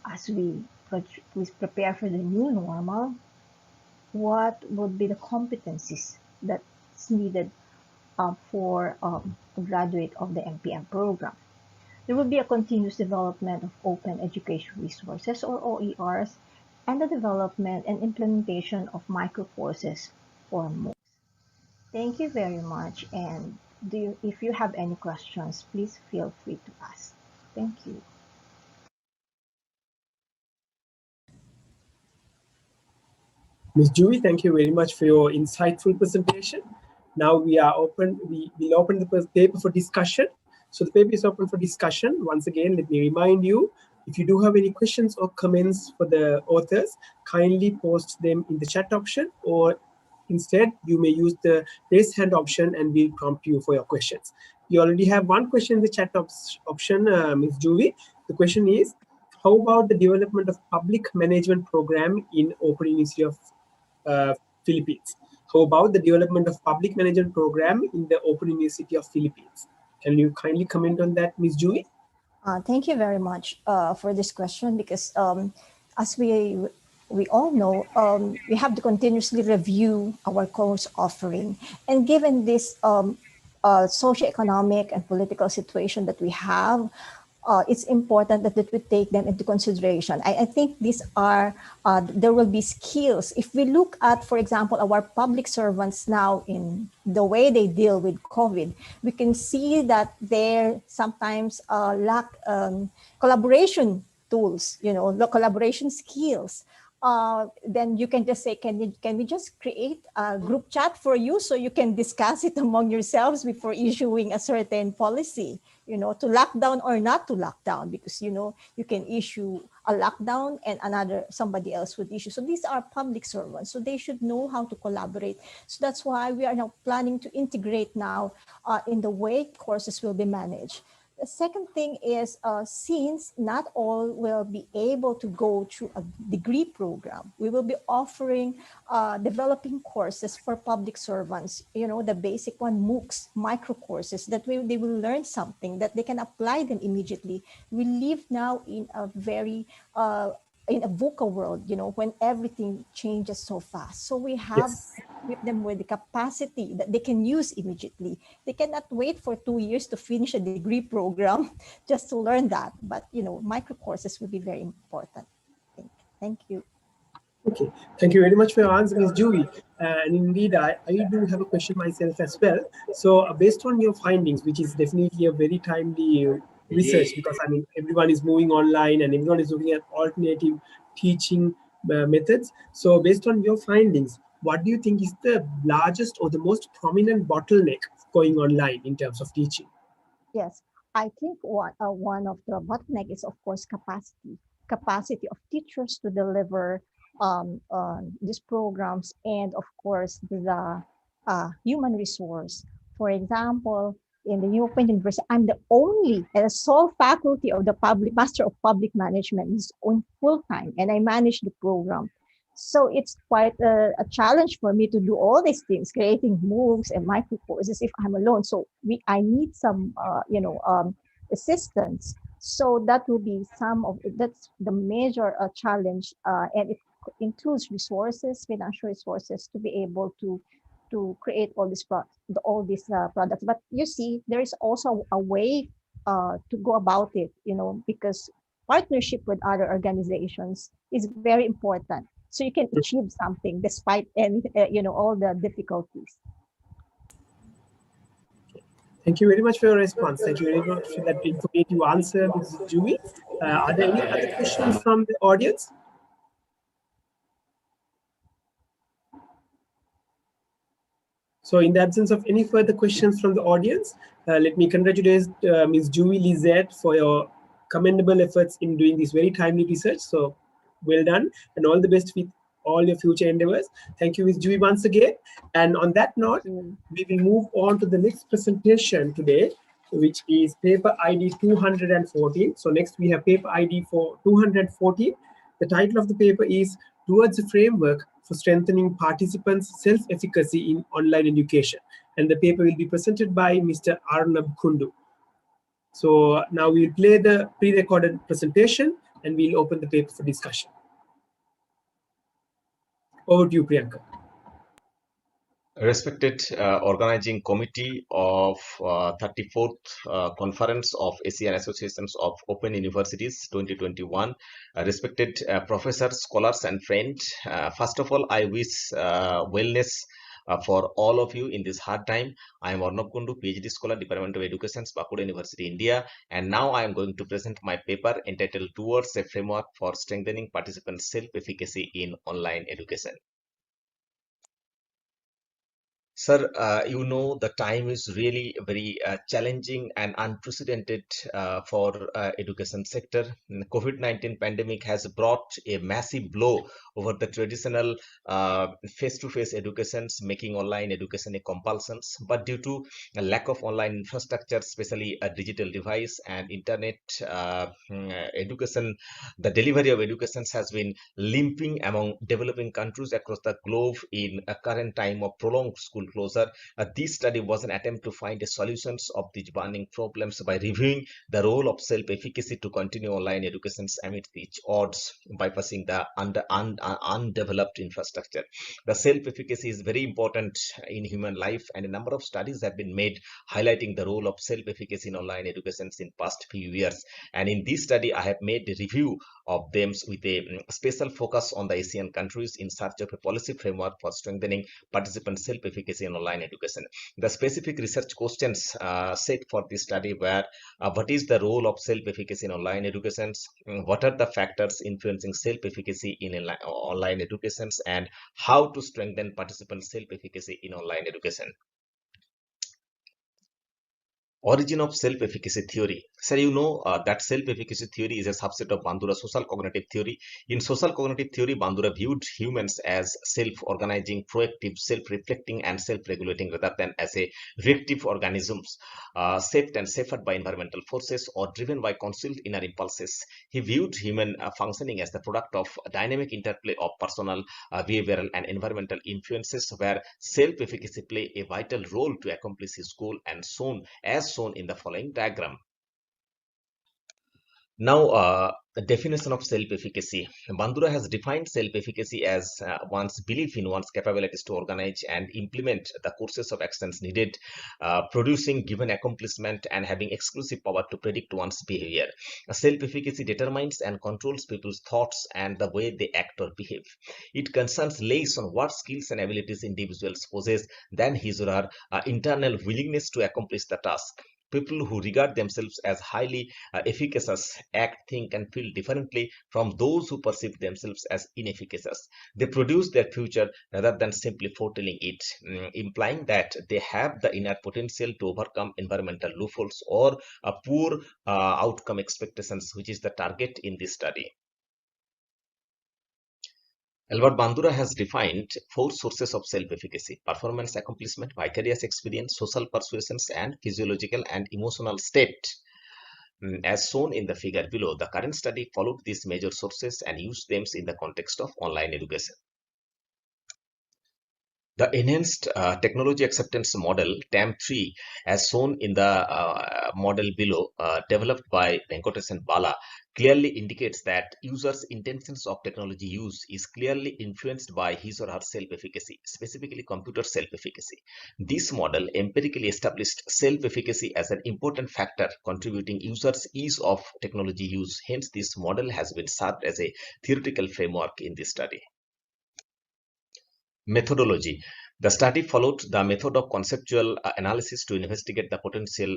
as we prepare for the new normal. What would be the competencies that's needed for a graduate of the MPM program? There will be a continuous development of open education resources or OERs and the development and implementation of micro courses or more. Thank you very much. And if you have any questions, please feel free to ask. Thank you. Ms. Juvi, thank you very much for your insightful presentation. Now we will open the paper for discussion. So the paper is open for discussion. Once again, let me remind you, if you do have any questions or comments for the authors, kindly post them in the chat option, or instead you may use the raise hand option and we'll prompt you for your questions. You already have one question in the chat option, Ms. Juvi. The question is, how about the development of public management program in Open University of Philippines? How about the development of public management program in the Open University of Philippines? Can you kindly comment on that, Ms. Julie? Thank you very much for this question, because as we all know, we have to continuously review our course offering. And given this socioeconomic and political situation that we have, it's important that we take them into consideration. I think these are, there will be skills. If we look at, for example, our public servants now in the way they deal with COVID, we can see that they sometimes lack collaboration tools, the collaboration skills. Then you can just say, can we just create a group chat for you so you can discuss it among yourselves before issuing a certain policy, to lock down or not to lock down, because, you can issue a lockdown and somebody else would issue. So these are public servants, so they should know how to collaborate. So that's why we are now planning to integrate now in the way courses will be managed. The second thing is, since not all will be able to go through a degree program, we will be offering developing courses for public servants, the basic one, MOOCs, micro courses, that way they will learn something that they can apply them immediately. We live now in a very, in a VUCA world, when everything changes so fast. So we have to equip them with the capacity that they can use immediately. They cannot wait for 2 years to finish a degree program just to learn that. But, micro courses will be very important. Thank you. Okay, thank you very much for your answer, Ms. Julie. And indeed, I do have a question myself as well. So based on your findings, which is definitely a very timely research, because everyone is moving online and everyone is looking at alternative teaching methods. So based on your findings, what do you think is the largest or the most prominent bottleneck going online in terms of teaching? Yes, I think one of the bottleneck is, of course, capacity of teachers to deliver these programs, and of course the human resource. For example, in the New Open University, I'm the only and sole faculty of the Master of Public Management is on full time, and I manage the program. So it's quite a challenge for me to do all these things, creating MOOCs and micro courses if I'm alone. So I need some assistance. So that will be that's the major challenge, and it includes resources, financial resources, to be able to create all these products. But you see, there is also a way to go about it, because partnership with other organizations is very important, so you can achieve something despite any all the difficulties. Thank you very much for your response. Thank you very much for that informative answer, Ms. Jui. Are there any other questions from the audience? So in the absence of any further questions from the audience, let me congratulate Ms. Jui Lizette for your commendable efforts in doing this very timely research. So well done, and all the best with all your future endeavors. Thank you, Ms. Jui, once again. And on that note, we will move on to the next presentation today, which is paper ID 214. So next we have paper ID for 214. The title of the paper is Towards a Framework for Strengthening Participants' Self-Efficacy in Online Education. And the paper will be presented by Mr. Arnab Kundu. So now we'll play the pre-recorded presentation and we'll open the paper for discussion. Over to you, Priyanka. Respected organizing committee of 34th Conference of ASEAN Associations of Open Universities 2021, respected professors, scholars, and friends, first of all, I wish wellness for all of you in this hard time. I am Arnab Kundu, PhD scholar, Department of Education, Bankura University, India, and now I am going to present my paper entitled Towards a Framework for Strengthening Participants' Self-Efficacy in Online Education. Sir, you know the time is really very challenging and unprecedented for education sector. COVID-19 pandemic has brought a massive blow over the traditional face-to-face educations, making online education a compulsion. But due to a lack of online infrastructure, especially a digital device and internet education, the delivery of education has been limping among developing countries across the globe in a current time of prolonged school closure. This study was an attempt to find the solutions of these burning problems by reviewing the role of self-efficacy to continue online education amid each odds, bypassing the undeveloped infrastructure. The self-efficacy is very important in human life, and a number of studies have been made highlighting the role of self-efficacy in online education in past few years. And in this study, I have made a review of them with a special focus on the ASEAN countries in search of a policy framework for strengthening participant self-efficacy in online education. The specific research questions set for this study were what is the role of self-efficacy in online education, what are the factors influencing self-efficacy in online education, and how to strengthen participant self-efficacy in online education. Origin of self-efficacy theory. Sir, you know that self-efficacy theory is a subset of Bandura social cognitive theory. In social cognitive theory, Bandura viewed humans as self-organizing, proactive, self-reflecting, and self-regulating rather than as a reactive organisms, shaped and suffered by environmental forces or driven by concealed inner impulses. He viewed human functioning as the product of a dynamic interplay of personal, behavioral, and environmental influences, where self-efficacy play a vital role to accomplish his goal, and shown in the following diagram. Now, the definition of self-efficacy. Bandura has defined self-efficacy as one's belief in one's capabilities to organize and implement the courses of actions needed, producing given accomplishment, and having exclusive power to predict one's behavior. Self-efficacy determines and controls people's thoughts and the way they act or behave. It concerns less on what skills and abilities individuals possess than his or her internal willingness to accomplish the task. People who regard themselves as highly efficacious act, think, and feel differently from those who perceive themselves as inefficacious. They produce their future rather than simply foretelling it, implying that they have the inner potential to overcome environmental loopholes or poor outcome expectations, which is the target in this study. Albert Bandura has defined 4 sources of self-efficacy: performance, accomplishment, vicarious experience, social persuasions, and physiological and emotional state. As shown in the figure below, the current study followed these major sources and used them in the context of online education. The enhanced technology acceptance model, TAM3, as shown in the model below, developed by Venkatesh and Bala, clearly indicates that users' intentions of technology use is clearly influenced by his or her self-efficacy, specifically computer self-efficacy. This model empirically established self-efficacy as an important factor contributing users' ease of technology use. Hence, this model has been served as a theoretical framework in this study. Methodology. The study followed the method of conceptual analysis to investigate the potential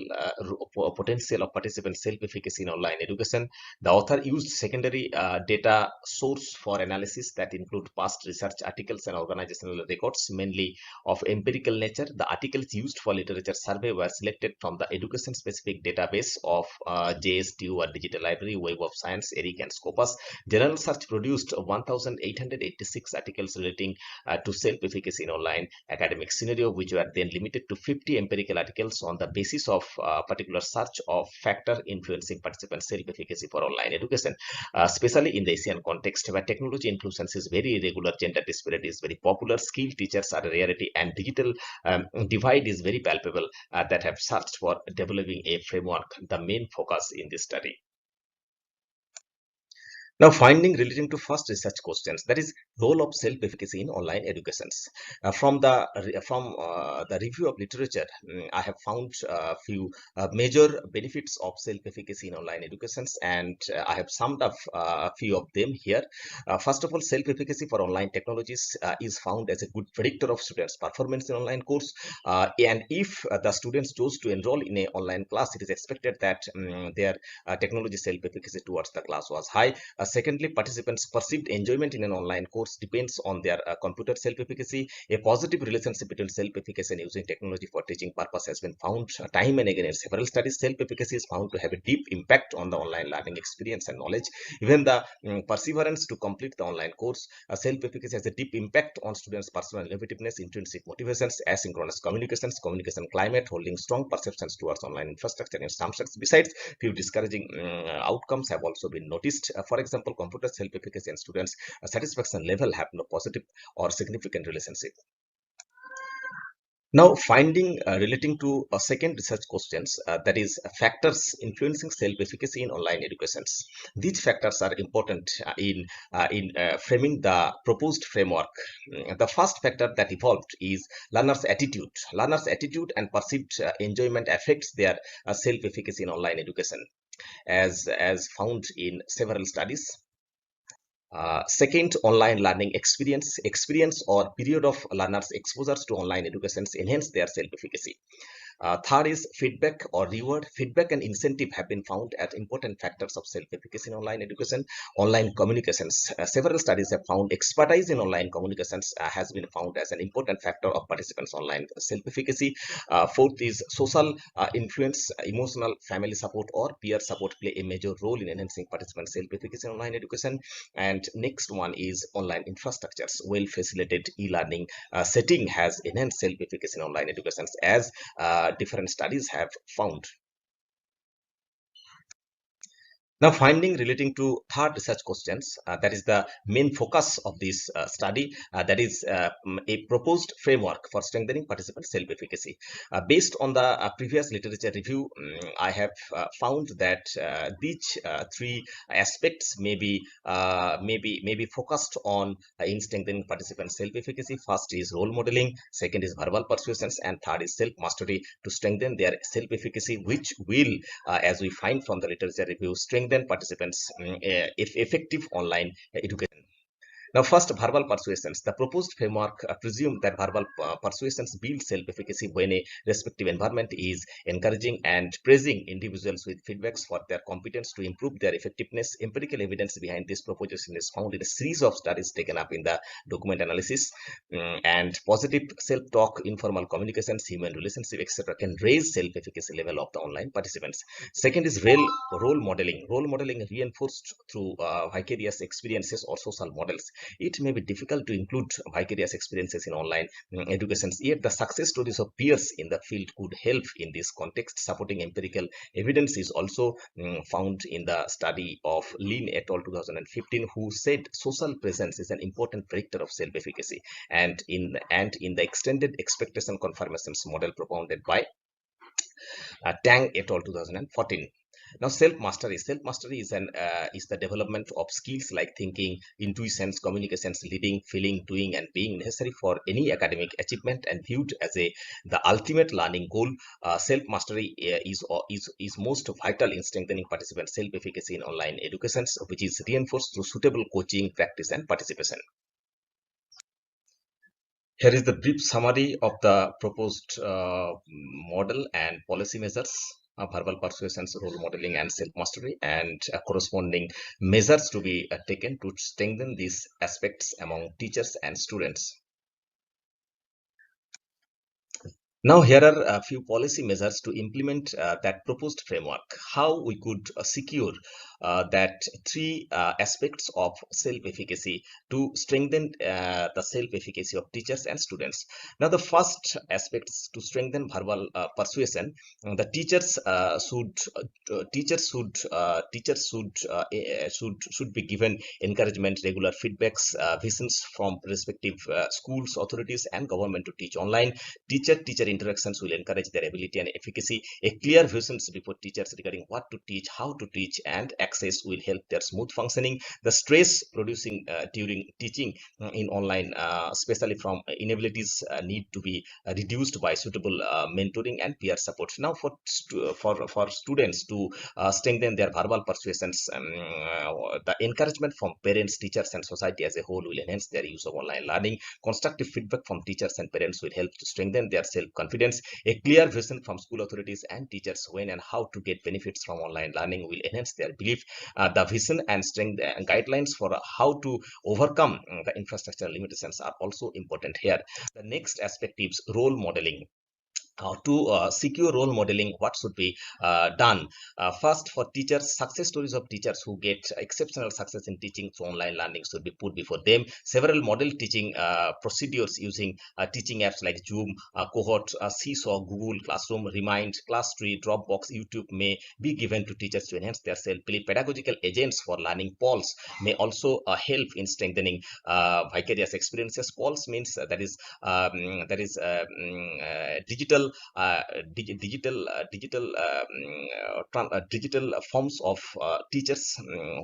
of participant self-efficacy in online education. The author used secondary data source for analysis that include past research articles and organizational records, mainly of empirical nature. The articles used for literature survey were selected from the education-specific database of JSTU or Digital Library, Web of Science, ERIC, and Scopus. General Search produced 1,886 articles relating to self-efficacy in online academic scenario, which were then limited to 50 empirical articles on the basis of particular search of factor influencing participant self-efficacy for online education, especially in the Asian context where technology inclusions is very irregular, gender disparity is very popular, skilled teachers are a rarity, and digital divide is very palpable, that have searched for developing a framework, the main focus in this study. Now, finding relating to first research questions, that is role of self-efficacy in online educations. From the review of literature, I have found a few major benefits of self-efficacy in online educations, and I have summed up a few of them here. First of all, self-efficacy for online technologies is found as a good predictor of students' performance in online course. And if the students choose to enroll in an online class, it is expected that their technology self-efficacy towards the class was high. Secondly, participants' perceived enjoyment in an online course depends on their computer self-efficacy. A positive relationship between self-efficacy and using technology for teaching purpose has been found time and again in several studies. Self-efficacy is found to have a deep impact on the online learning experience and knowledge. Even the perseverance to complete the online course, self-efficacy has a deep impact on students' personal innovativeness, intrinsic motivations, asynchronous communications, communication climate, holding strong perceptions towards online infrastructure and some sectors. Besides, few discouraging outcomes have also been noticed. For example, computer self-efficacy and students' satisfaction level have no positive or significant relationship. Now, finding relating to second research questions, that is factors influencing self-efficacy in online educations. These factors are important in framing the proposed framework. The first factor that evolved is learners' attitude. Learners' attitude and perceived enjoyment affects their self-efficacy in online education, as found in several studies. Second, online learning experience or period of learners' exposures to online educations enhance their self-efficacy. Third is feedback or reward. Feedback and incentive have been found as important factors of self-efficacy in online education. Online communications. Several studies have found expertise in online communications has been found as an important factor of participants' online self-efficacy. Fourth is social influence. Emotional family support or peer support play a major role in enhancing participants' self-efficacy in online education. And next one is online infrastructures. Well-facilitated e-learning setting has enhanced self-efficacy in online education, as different studies have found. Now, finding relating to third research questions, that is the main focus of this study, that is a proposed framework for strengthening participant self-efficacy. Based on the previous literature review, I have found that these three aspects may be focused on in strengthening participant self-efficacy. First is role modeling, second is verbal persuasions, and third is self-mastery to strengthen their self-efficacy, which will, as we find from the literature review, strengthen participants effective online education. Now, first, verbal persuasions. The proposed framework presumes that verbal persuasions build self-efficacy when a respective environment is encouraging and praising individuals with feedbacks for their competence to improve their effectiveness. Empirical evidence behind this proposition is found in a series of studies taken up in the document analysis. And positive self-talk, informal communications, human relationship, etc., can raise self-efficacy level of the online participants. Second is role modeling. Role modeling reinforced through vicarious experiences or social models. It may be difficult to include vicarious experiences in online education, yet the success stories of peers in the field could help in this context. Supporting empirical evidence is also found in the study of Lin et al. 2015, who said social presence is an important predictor of self-efficacy, and in the extended expectation confirmations model propounded by Tang et al. 2014. Now, self-mastery. Self-mastery is the development of skills like thinking, intuitions, communications, leading, feeling, doing, and being necessary for any academic achievement and viewed as the ultimate learning goal. Self-mastery is most vital in strengthening participant self-efficacy in online education, which is reinforced through suitable coaching, practice, and participation. Here is the brief summary of the proposed model and policy measures. Verbal persuasions, role modeling, and self-mastery, and corresponding measures to be taken to strengthen these aspects among teachers and students. Now, here are a few policy measures to implement that proposed framework. How we could secure that three aspects of self-efficacy to strengthen the self-efficacy of teachers and students. Now, the first aspect is to strengthen verbal persuasion. The teachers should be given encouragement, regular feedbacks, visions from respective schools, authorities, and government to teach online. Teacher-teacher interactions will encourage their ability and efficacy. A clear visions before teachers regarding what to teach, how to teach, and access will help their smooth functioning. The stress producing during teaching in online, especially from inabilities, need to be reduced by suitable mentoring and peer support. Now, for students to strengthen their verbal persuasions, the encouragement from parents, teachers, and society as a whole will enhance their use of online learning. Constructive feedback from teachers and parents will help to strengthen their self-confidence. A clear vision from school authorities and teachers when and how to get benefits from online learning will enhance their belief. The vision and strength guidelines for how to overcome the infrastructure limitations are also important here. The next aspect is role modeling. To secure role modeling, what should be done? First, for teachers, success stories of teachers who get exceptional success in teaching through online learning should be put before them. Several model teaching procedures using teaching apps like Zoom, Cohort, Seesaw, Google Classroom, Remind, Classtree, Dropbox, YouTube may be given to teachers to enhance their self-belief. Pedagogical agents for learning polls may also help in strengthening vicarious experiences. Polls means digital forms of teachers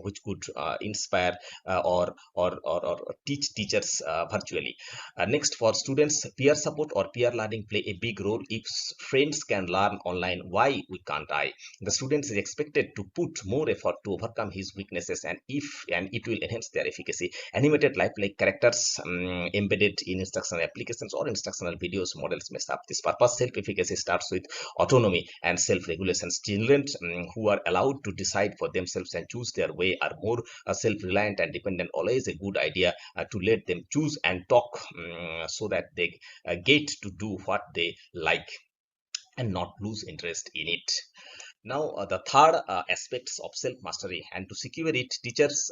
which could inspire or teach teachers virtually. Next, for students, peer support or peer learning play a big role. If friends can learn online, why we can't I? The student is expected to put more effort to overcome his weaknesses, and it will enhance their efficacy. Animated lifelike characters embedded in instructional applications or instructional videos models may serve this purpose. Self-efficacy starts with autonomy and self-regulations. Children who are allowed to decide for themselves and choose their way are more self-reliant and dependent. Always a good idea to let them choose and talk so that they get to do what they like and not lose interest in it. Now, the third aspects of self-mastery, and to secure it, teachers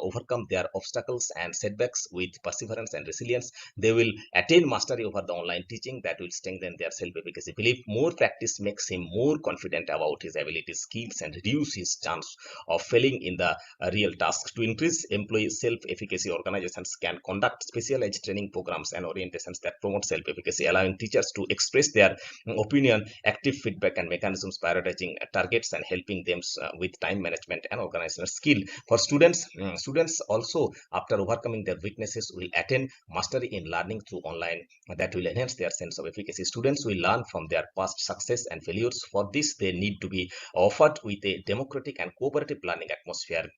overcome their obstacles and setbacks with perseverance and resilience. They will attain mastery over the online teaching that will strengthen their self-efficacy belief. More practice makes him more confident about his abilities, skills, and reduce his chance of failing in the real task. To increase employee self-efficacy, organizations can conduct specialized training programs and orientations that promote self-efficacy, allowing teachers to express their opinion, active feedback, and mechanisms, prioritizing targets and helping them with time management and organizational skill. For students, students also, after overcoming their weaknesses, will attain mastery in learning through online that will enhance their sense of efficacy. Students will learn from their past success and failures. For this, they need to be offered with a democratic and cooperative learning atmosphere.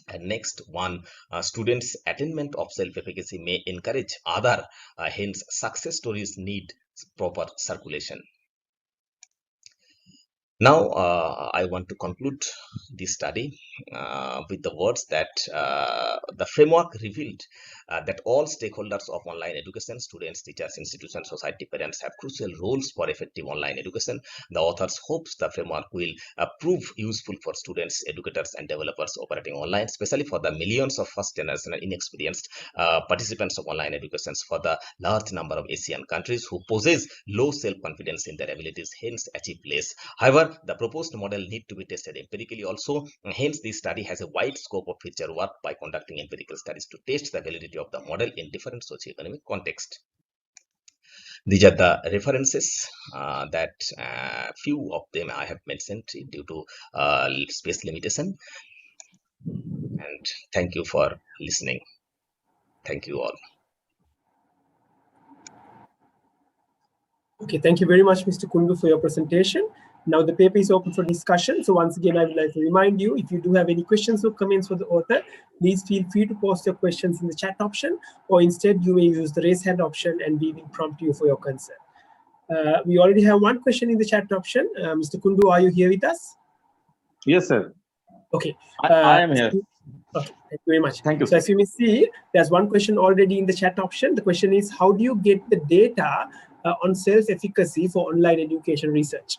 And next one, students' attainment of self-efficacy may encourage other, hence success stories need proper circulation. Now, I want to conclude this study with the words that the framework revealed that all stakeholders of online education, students, teachers, institutions, society, parents, have crucial roles for effective online education. The authors hopes the framework will prove useful for students, educators, and developers operating online, especially for the millions of first generation and inexperienced participants of online education, for the large number of Asian countries who possess low self-confidence in their abilities, hence achieve less. However, the proposed model need to be tested empirically also. Hence, this study has a wide scope of future work by conducting empirical studies to test the validity of the model in different socioeconomic contexts. These are the references that few of them I have mentioned due to space limitation. And thank you for listening. Thank you all. Okay, thank you very much, Mr. Kundu, for your presentation. Now the paper is open for discussion. So once again, I would like to remind you, if you do have any questions or comments for the author, please feel free to post your questions in the chat option, or instead you may use the raise hand option and we will prompt you for your concern. We already have one question in the chat option. Mr. Kundu, are you here with us? Yes, sir. Okay. I am here. Okay, thank you very much. Thank you. So as you may see, there's one question already in the chat option. The question is, how do you get the data on self-efficacy for online education research?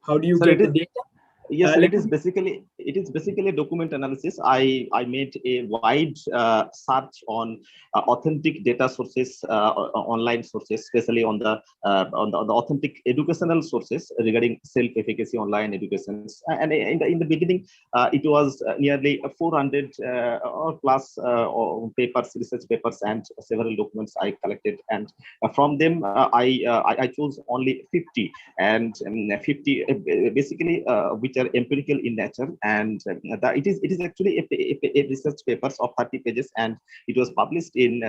How do you get the data? Yes, sir, it is basically document analysis. I made a wide search on authentic data sources, online sources, especially on the authentic educational sources regarding self-efficacy online education. And in the beginning, it was nearly 400 or plus papers, research papers, and several documents I collected. And from them, I chose only 50, and 50 basically which are empirical in nature, and it is actually a research papers of 30 pages, and it was published in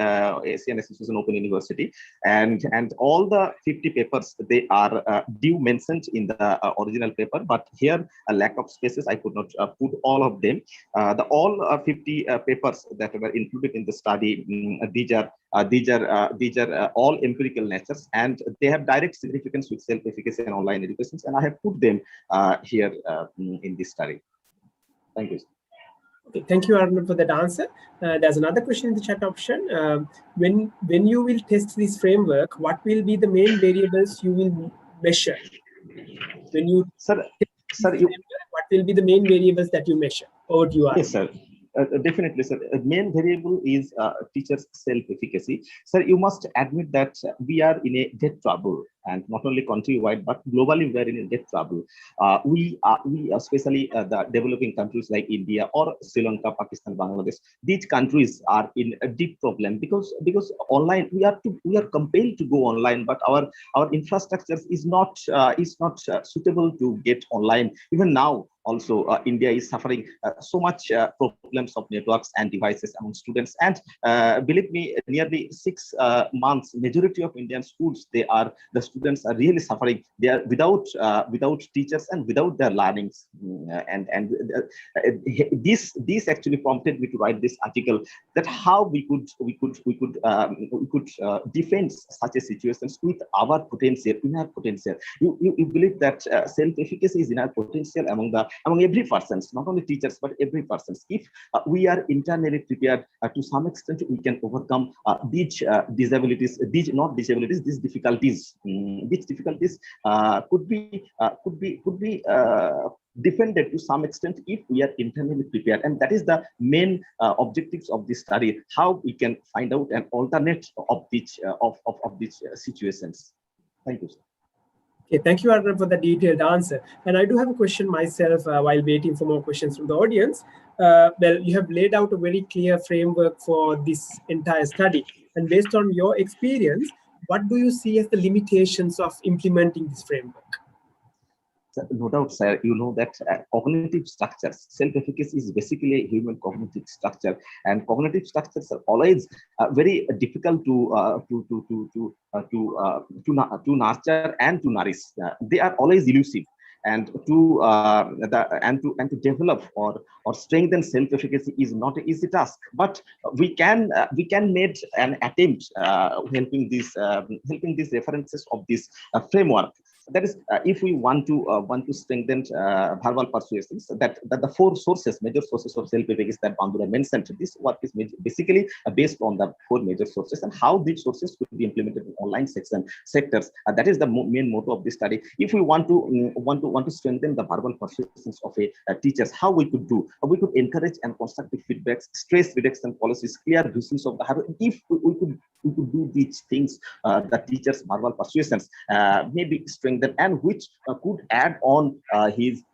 Asian Association Open University, and all the 50 papers, they are due mentioned in the original paper, but here a lack of spaces, I could not put all of them. The all 50 papers that were included in the study, these are all empirical natures, and they have direct significance with self-efficacy and online education, and I have put them here in this study. Thank you. Okay, thank you, Arnav, for that answer. There's another question in the chat option. When you will test this framework, what will be the main variables you will measure? When you what will be the main variables that you measure? Or do you ask? Yes, sir. Definitely, sir. Main variable is teachers' self-efficacy. Sir, you must admit that we are in a debt trouble, and not only countrywide but globally we are in a debt trouble. We especially the developing countries like India or Sri Lanka, Pakistan, Bangladesh. These countries are in a deep problem because online we are compelled to go online, but our infrastructure is not suitable to get online. Even now, also India is suffering so much problems of networks and devices among students, and believe me, nearly 6 months majority of Indian schools, the students are really suffering. They are without teachers and without their learnings, and this actually prompted me to write this article, that how we could defend such a situation with our potential, in our potential. You believe that self-efficacy is in our potential among every person, not only teachers but every person. If we are internally prepared, to some extent we can overcome these disabilities, these difficulties. These difficulties could be defended to some extent if we are internally prepared, and that is the main objectives of this study, how we can find out an alternate of these situations. Thank you, sir. Okay, thank you, Arnav, for the detailed answer. And I do have a question myself while waiting for more questions from the audience. Well, you have laid out a very clear framework for this entire study. And based on your experience, what do you see as the limitations of implementing this framework? No doubt, sir. You know that cognitive structures, self-efficacy is basically a human cognitive structure, and cognitive structures are always very difficult to nurture and to nourish. They are always elusive, and to develop or strengthen self-efficacy is not an easy task. But we can make an attempt helping these references of this framework. That is, if we want to strengthen verbal persuasions, that the four major sources of self-efficacy that Bandura mentioned, this work is basically based on the four major sources, and how these sources could be implemented in online sectors. That is the main motto of this study. If we want to strengthen the verbal persuasions of teachers, how we could do? We could encourage and constructive feedbacks, stress reduction policies, clear visions of the. If we could do these things, the teachers' verbal persuasions maybe strengthen, and which could add on his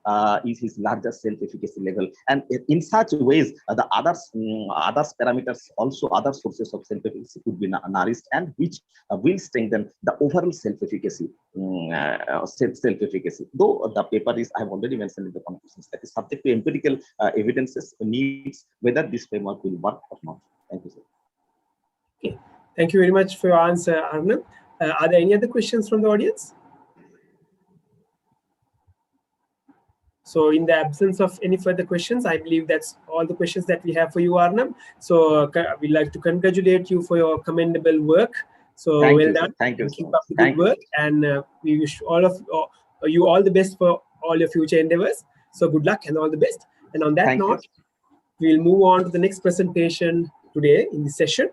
larger self-efficacy level, and in such ways the others parameters, also other sources of self-efficacy could be nourished, and which will strengthen the overall self-efficacy. Though the paper is, I have already mentioned in the conclusions, that is subject to empirical evidences, needs whether this framework will work or not. Thank you, sir. Okay. Thank you very much for your answer, Arnav. Are there any other questions from the audience? So in the absence of any further questions, I believe that's all the questions that we have for you, Arnab. So we'd like to congratulate you for your commendable work. So Thank well you, done. sir. Thank you, And so keep much. up the Thank good work. And we wish all of you all the best for all your future endeavors. So good luck and all the best. And on that Thank you. note, we'll move on to the next presentation today in this session.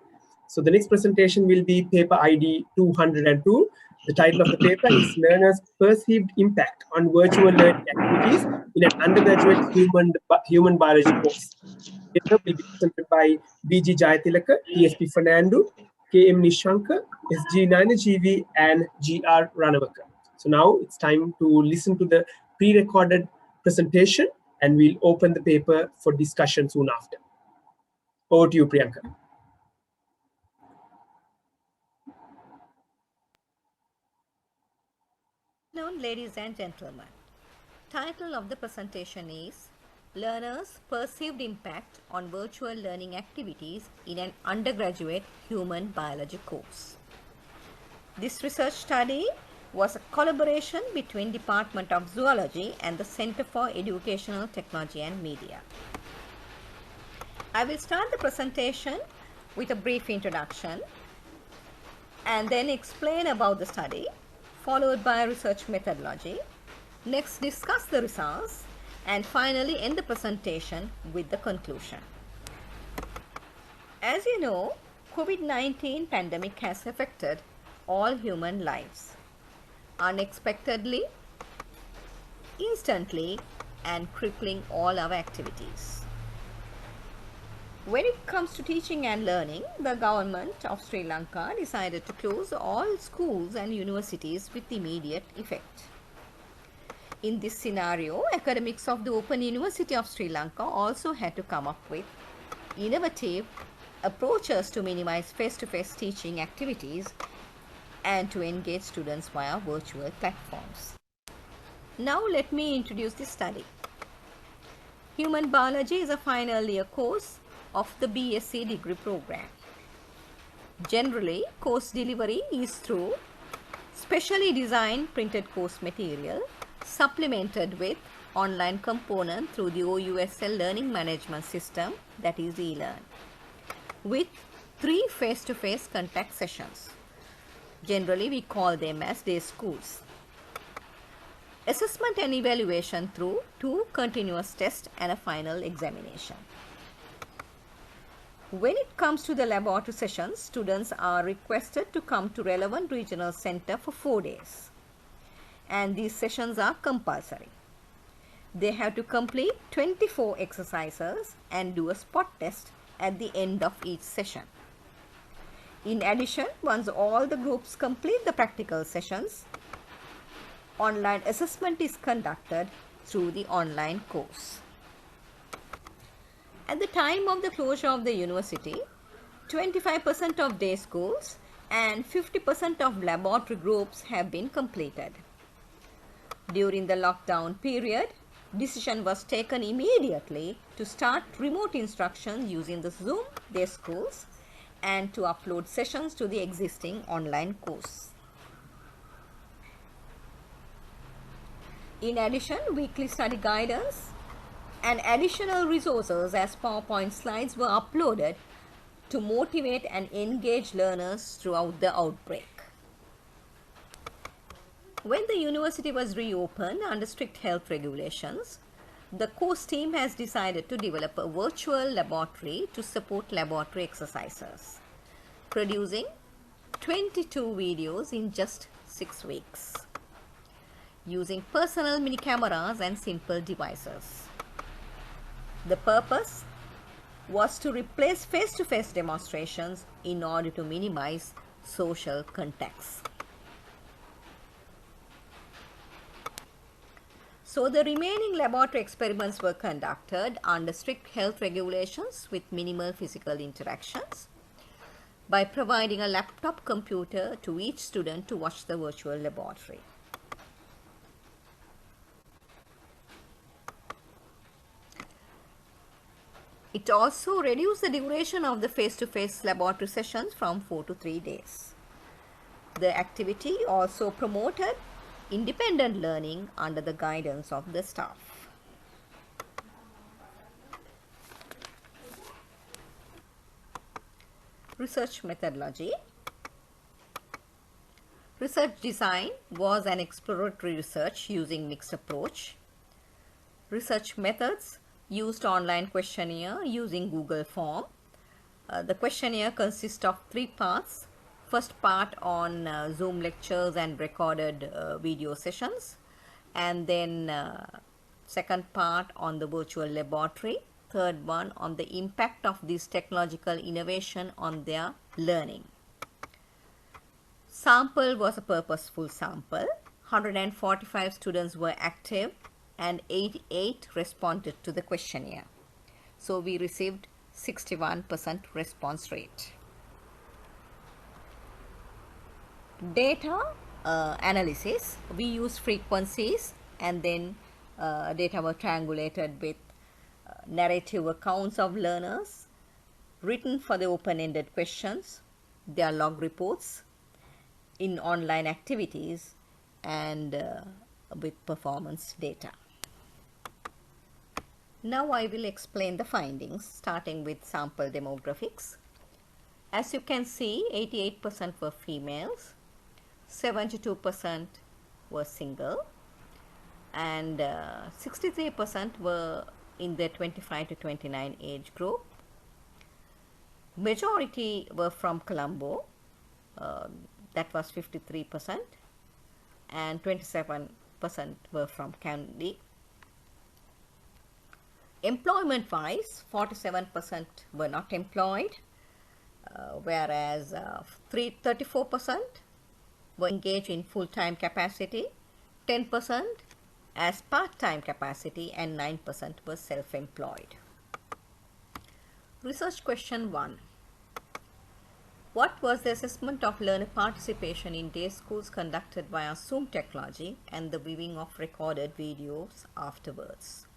So the next presentation will be paper ID 202. The title of the paper is Learners' Perceived Impact on Virtual Learning Activities in an Undergraduate Human Biology Course. The paper will be presented by B.G. Jayatilaka, TSP Fernando, K.M. Nishankar, S.G. Nainajeevi, and G.R. Ranavaka. So now it's time to listen to the pre-recorded presentation, and we'll open the paper for discussion soon after. Over to you, Priyanka. Good afternoon, ladies and gentlemen. Title of the presentation is Learners' Perceived Impact on Virtual Learning Activities in an Undergraduate Human Biology Course. This research study was a collaboration between Department of Zoology and the Center for Educational Technology and Media. I will start the presentation with a brief introduction and then explain about the study, followed by research methodology. Next, discuss the results, and finally end the presentation with the conclusion. As you know, COVID-19 pandemic has affected all human lives unexpectedly, instantly, and crippling all our activities. When it comes to teaching and learning, the government of Sri Lanka decided to close all schools and universities with immediate effect. In this scenario, academics of the Open University of Sri Lanka also had to come up with innovative approaches to minimize face-to-face teaching activities and to engage students via virtual platforms. Now let me introduce this study. Human Biology is a final year course of the BSc degree program. Generally, course delivery is through specially designed printed course material supplemented with online component through the OUSL learning management system, that is eLearn, with 3 face-to-face contact sessions. Generally, we call them as day schools. Assessment and evaluation through 2 continuous tests and a final examination. When it comes to the laboratory sessions, students are requested to come to relevant regional center for 4 days. And these sessions are compulsory. They have to complete 24 exercises and do a spot test at the end of each session. In addition, once all the groups complete the practical sessions, online assessment is conducted through the online course. At the time of the closure of the university, 25% of day schools and 50% of laboratory groups have been completed. During the lockdown period, decision was taken immediately to start remote instruction using the Zoom day schools and to upload sessions to the existing online course. In addition, weekly study guidance and additional resources as PowerPoint slides were uploaded to motivate and engage learners throughout the outbreak. When the university was reopened under strict health regulations, the course team has decided to develop a virtual laboratory to support laboratory exercises, producing 22 videos in just 6 weeks, using personal mini cameras and simple devices. The purpose was to replace face-to-face demonstrations in order to minimize social contacts. So the remaining laboratory experiments were conducted under strict health regulations with minimal physical interactions by providing a laptop computer to each student to watch the virtual laboratory. It also reduced the duration of the face-to-face laboratory sessions from 4 to 3 days. The activity also promoted independent learning under the guidance of the staff. Research methodology. Research design was an exploratory research using mixed approach. Research methods used online questionnaire using Google form. The questionnaire consists of 3 parts. First part on Zoom lectures and recorded video sessions, and then second part on the virtual laboratory, third one on the impact of this technological innovation on their learning. Sample was a purposeful sample. 145 students were active and 88 responded to the questionnaire. So we received 61% response rate. Data analysis, we used frequencies, and then data were triangulated with narrative accounts of learners written for the open-ended questions, their log reports in online activities, and with performance data. Now I will explain the findings, starting with sample demographics. As you can see, 88% were females, 72% were single, and 63% were in the 25 to 29 age group. Majority were from Colombo, that was 53%, and 27% were from Kandy. Employment wise, 47% were not employed, whereas 34% were engaged in full-time capacity, 10% as part-time capacity, and 9% were self-employed. Research question 1. What was the assessment of learner participation in day schools conducted via Zoom technology and the viewing of recorded videos afterwards?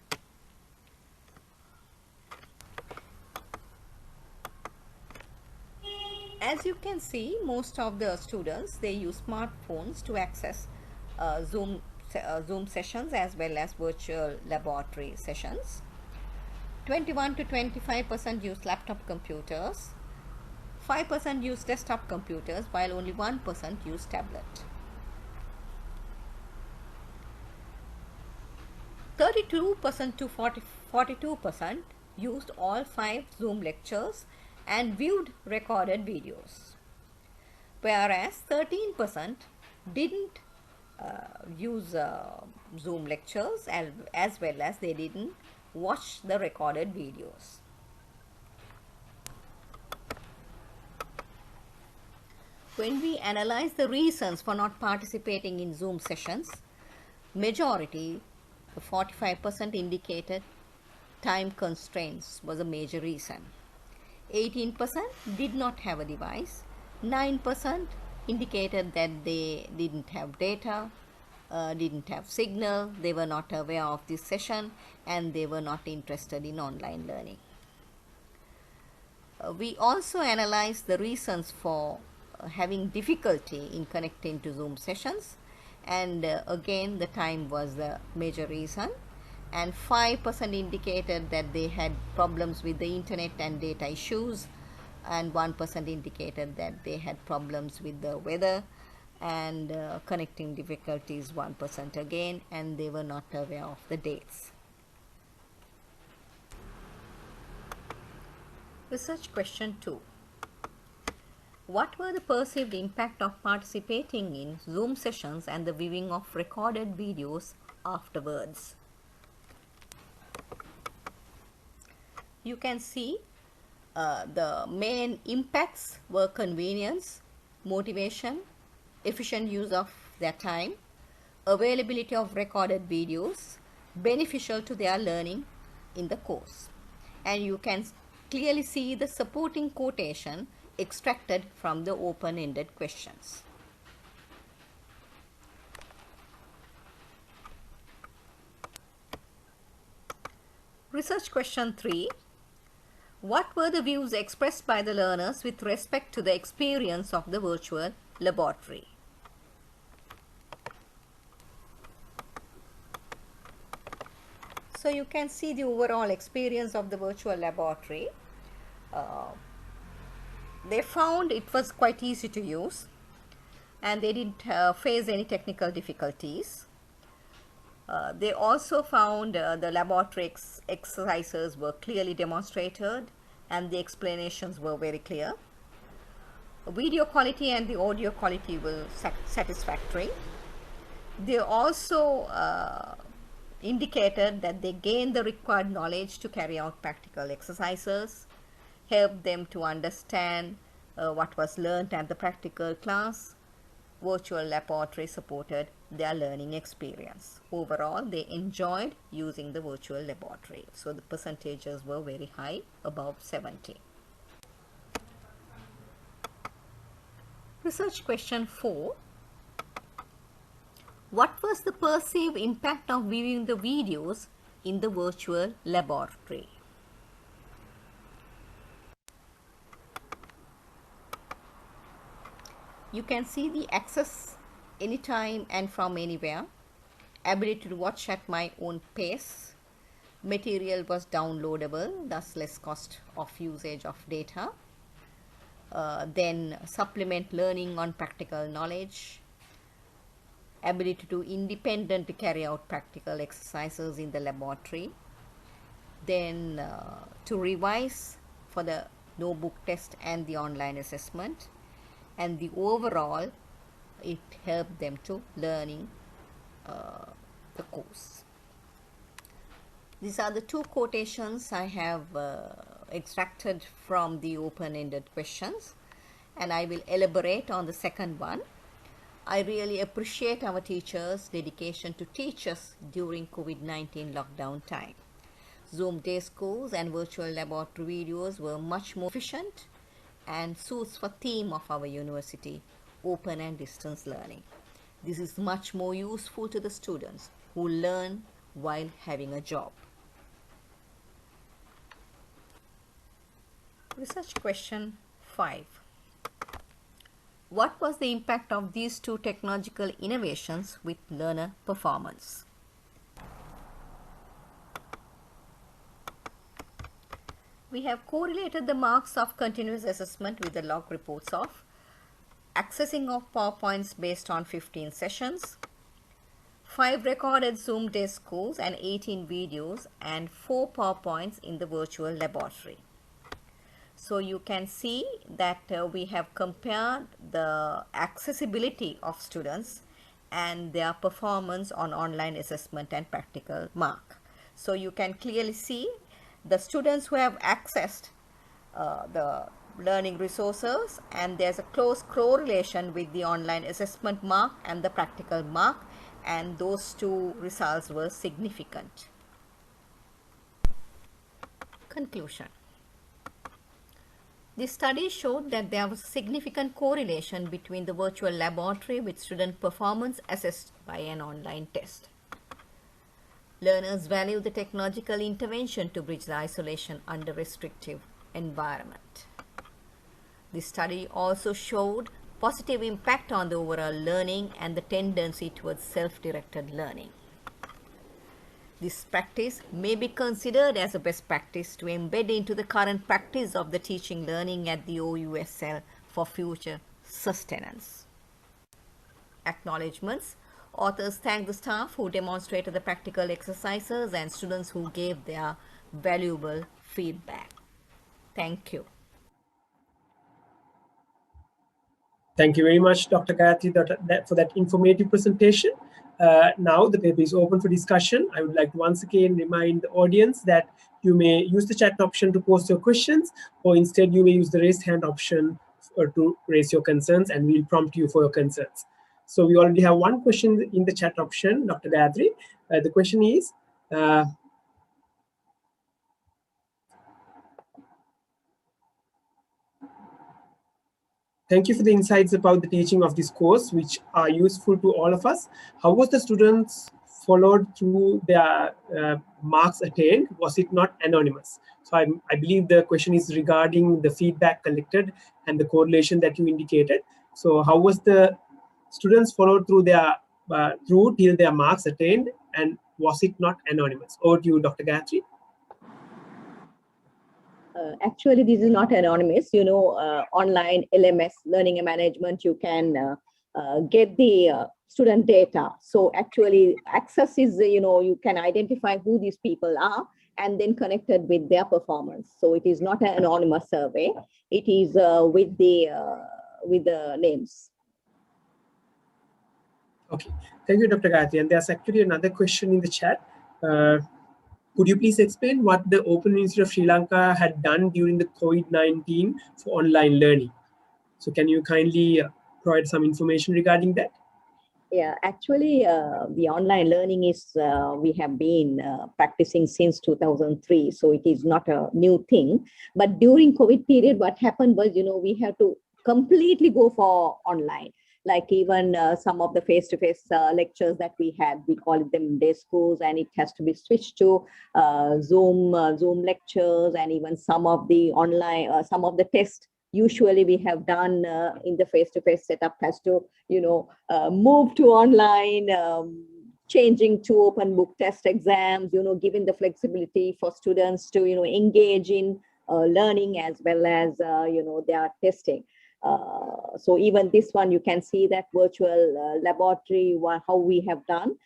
As you can see, most of the students, they use smartphones to access Zoom sessions as well as virtual laboratory sessions. 21 to 25% use laptop computers, 5% use desktop computers, while only 1% use tablet. 32% to 42% used all 5 Zoom lectures and viewed recorded videos, whereas 13% didn't use Zoom lectures as well as they didn't watch the recorded videos. When we analyze the reasons for not participating in Zoom sessions, majority, 45%, indicated time constraints was a major reason. 18% did not have a device, 9% indicated that they didn't have data, didn't have signal, they were not aware of this session, and they were not interested in online learning. We also analyzed the reasons for having difficulty in connecting to Zoom sessions, and again the time was the major reason, and 5% indicated that they had problems with the internet and data issues, and 1% indicated that they had problems with the weather, and connecting difficulties 1% again, and they were not aware of the dates. Research question 2. What were the perceived impact of participating in Zoom sessions and the viewing of recorded videos afterwards? You can see the main impacts were convenience, motivation, efficient use of their time, availability of recorded videos, beneficial to their learning in the course. And you can clearly see the supporting quotation extracted from the open-ended questions. Research question 3. What were the views expressed by the learners with respect to the experience of the virtual laboratory? So you can see the overall experience of the virtual laboratory. They found it was quite easy to use, and they didn't face any technical difficulties. They also found the laboratory exercises were clearly demonstrated and the explanations were very clear. Video quality and the audio quality were satisfactory. They also indicated that they gained the required knowledge to carry out practical exercises, helped them to understand what was learned at the practical class. Virtual laboratory supported their learning experience. Overall, they enjoyed using the virtual laboratory. So the percentages were very high, above 70. Research question 4. What was the perceived impact of viewing the videos in the virtual laboratory? You can see the access anytime and from anywhere, ability to watch at my own pace, material was downloadable, thus less cost of usage of data, then supplement learning on practical knowledge, ability to independently carry out practical exercises in the laboratory, then to revise for the notebook test and the online assessment, and the overall it helped them to learning the course. These are the two quotations I have extracted from the open-ended questions, and I will elaborate on the second one. I really appreciate our teachers' dedication to teach us during COVID-19 lockdown time. Zoom day schools and virtual laboratory videos were much more efficient and suits for theme of our university, open and distance learning. This is much more useful to the students who learn while having a job. Research question 5. What was the impact of these two technological innovations with learner performance? We have correlated the marks of continuous assessment with the log reports of accessing of PowerPoints based on 15 sessions, 5 recorded Zoom day schools and 18 videos and 4 PowerPoints in the virtual laboratory. So you can see that we have compared the accessibility of students and their performance on online assessment and practical mark. So you can clearly see the students who have accessed the learning resources, and there's a close correlation with the online assessment mark and the practical mark, and those two results were significant. Conclusion. This study showed that there was significant correlation between the virtual laboratory with student performance assessed by an online test. Learners value the technological intervention to bridge the isolation under restrictive environment. This study also showed positive impact on the overall learning and the tendency towards self-directed learning. This practice may be considered as a best practice to embed into the current practice of the teaching learning at the OUSL for future sustenance. Acknowledgements. Authors thank the staff who demonstrated the practical exercises and students who gave their valuable feedback. Thank you. Thank you very much, Dr. Gayatri, for that informative presentation. Now the paper is open for discussion. I would like to once again remind the audience that you may use the chat option to post your questions, or instead you may use the raise hand option to raise your concerns, and we'll prompt you for your concerns. So we already have one question in the chat option, Dr. Gayatri. The question is, thank you for the insights about the teaching of this course, which are useful to all of us. How was the students followed through their marks attained? Was it not anonymous? So I believe the question is regarding the feedback collected and the correlation that you indicated. So how was the students followed through their till their marks attained, and was it not anonymous? Over to you, Dr. Gayatri. Actually, this is not anonymous. Online LMS, learning and management, you can get the student data. So actually, access is, you can identify who these people are and then connected with their performance. So it is not an anonymous survey. It is with the names. Okay, thank you, Dr. Gayatri. And there's actually another question in the chat. Could you please explain what the Open University of Sri Lanka had done during the COVID-19 for online learning? So can you kindly provide some information regarding that? Yeah, actually, the online learning is, we have been practicing since 2003. So it is not a new thing. But during COVID period, what happened was, we have to completely go for online. Like even some of the face-to-face lectures that we had, we call them day schools, and it has to be switched to Zoom lectures, and even some of the online, some of the tests usually we have done in the face-to-face setup has to, move to online, changing to open book test exams, giving the flexibility for students to, engage in learning as well as, their testing. So even this one, you can see that virtual laboratory, how we have done,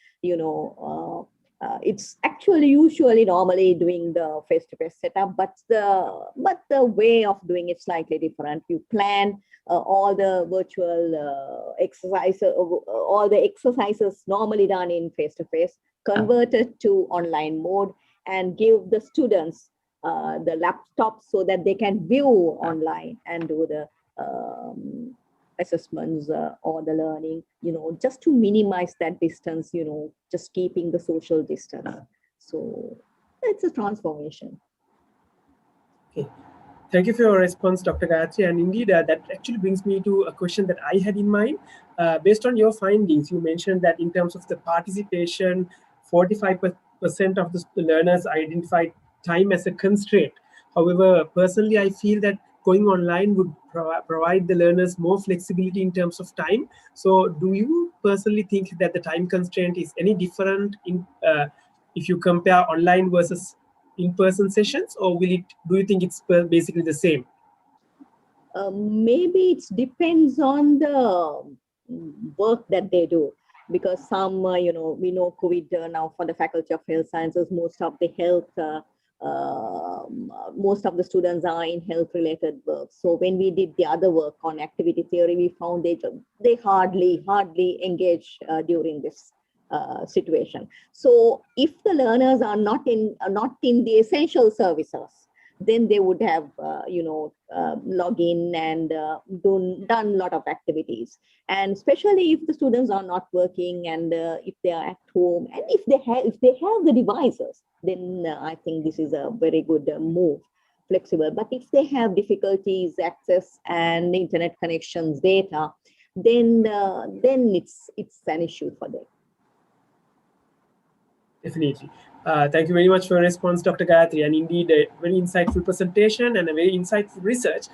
it's actually usually normally doing the face-to-face setup, but the way of doing it slightly different. You plan all the virtual exercises, all the exercises normally done in face-to-face, converted to online mode, and give the students the laptop so that they can view online and do the assessments or the learning, just to minimize that distance, just keeping the social distance. So it's a transformation. Okay. Thank you for your response, Dr. Gayatri. And indeed, that actually brings me to a question that I had in mind. Based on your findings, you mentioned that in terms of the participation, 45% of the learners identified time as a constraint. However, personally, I feel that going online would provide the learners more flexibility in terms of time. So do you personally think that the time constraint is any different if you compare online versus in-person sessions, or do you think it's basically the same? Maybe it depends on the work that they do, because some, we know COVID now for the Faculty of Health Sciences, most of the most of the students are in health-related work. So when we did the other work on activity theory, we found they hardly engage during this situation. So if the learners are not in the essential services, then they would have, log in and done a lot of activities. And especially if the students are not working, and if they are at home, and if they have the devices, then I think this is a very good move, flexible. But if they have difficulties, access and internet connections, data, then it's an issue for them. Definitely. Thank you very much for your response, Dr. Gayatri, and indeed a very insightful presentation and a very insightful research,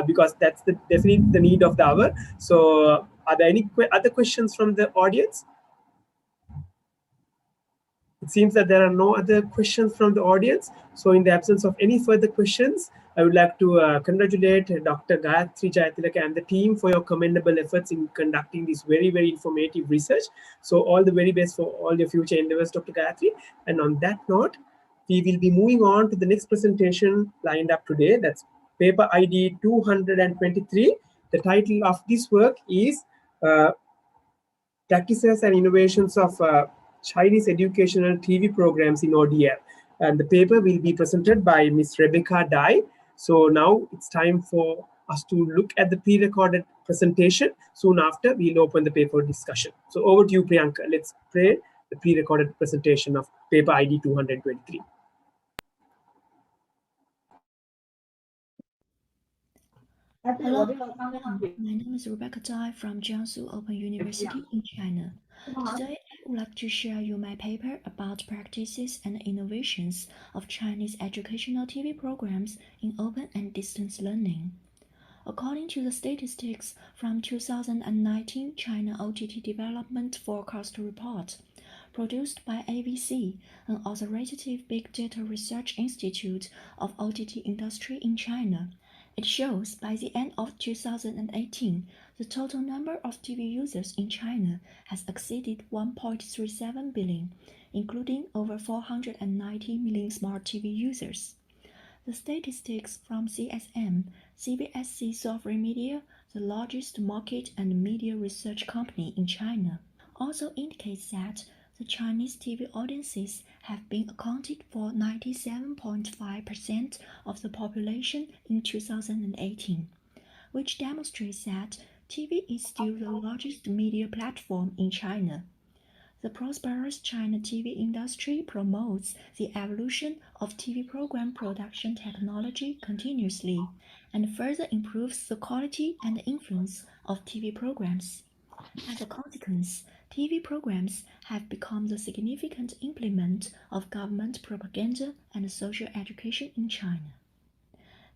because that's definitely the need of the hour. So are there any other questions from the audience? It seems that there are no other questions from the audience. So in the absence of any further questions, I would like to congratulate Dr. Gayatri Jayatilaka and the team for your commendable efforts in conducting this very, very informative research. So all the very best for all your future endeavors, Dr. Gayatri. And on that note, we will be moving on to the next presentation lined up today. That's paper ID 223. The title of this work is Practices and Innovations of Chinese Educational TV Programs in ODL. And the paper will be presented by Ms. Rebecca Dai. So now it's time for us to look at the pre-recorded presentation. Soon after, we'll open the paper discussion. So over to you, Priyanka. Let's play the pre-recorded presentation of paper ID 223. Hello, everyone. My name is Rebecca Dai from Jiangsu Open University in China. Today, I would like to share you my paper about practices and innovations of Chinese educational TV programs in open and distance learning. According to the statistics from 2019 China OTT Development Forecast Report, produced by AVC, an authoritative big data research institute of OTT industry in China. It shows by the end of 2018, the total number of TV users in China has exceeded 1.37 billion, including over 490 million smart TV users. The statistics from CSM, CBSC Software Media, the largest market and media research company in China, also indicates that the Chinese TV audiences have been accounted for 97.5% of the population in 2018, which demonstrates that TV is still the largest media platform in China. The prosperous China TV industry promotes the evolution of TV program production technology continuously and further improves the quality and influence of TV programs. As a consequence, TV programs have become the significant implement of government propaganda and social education in China.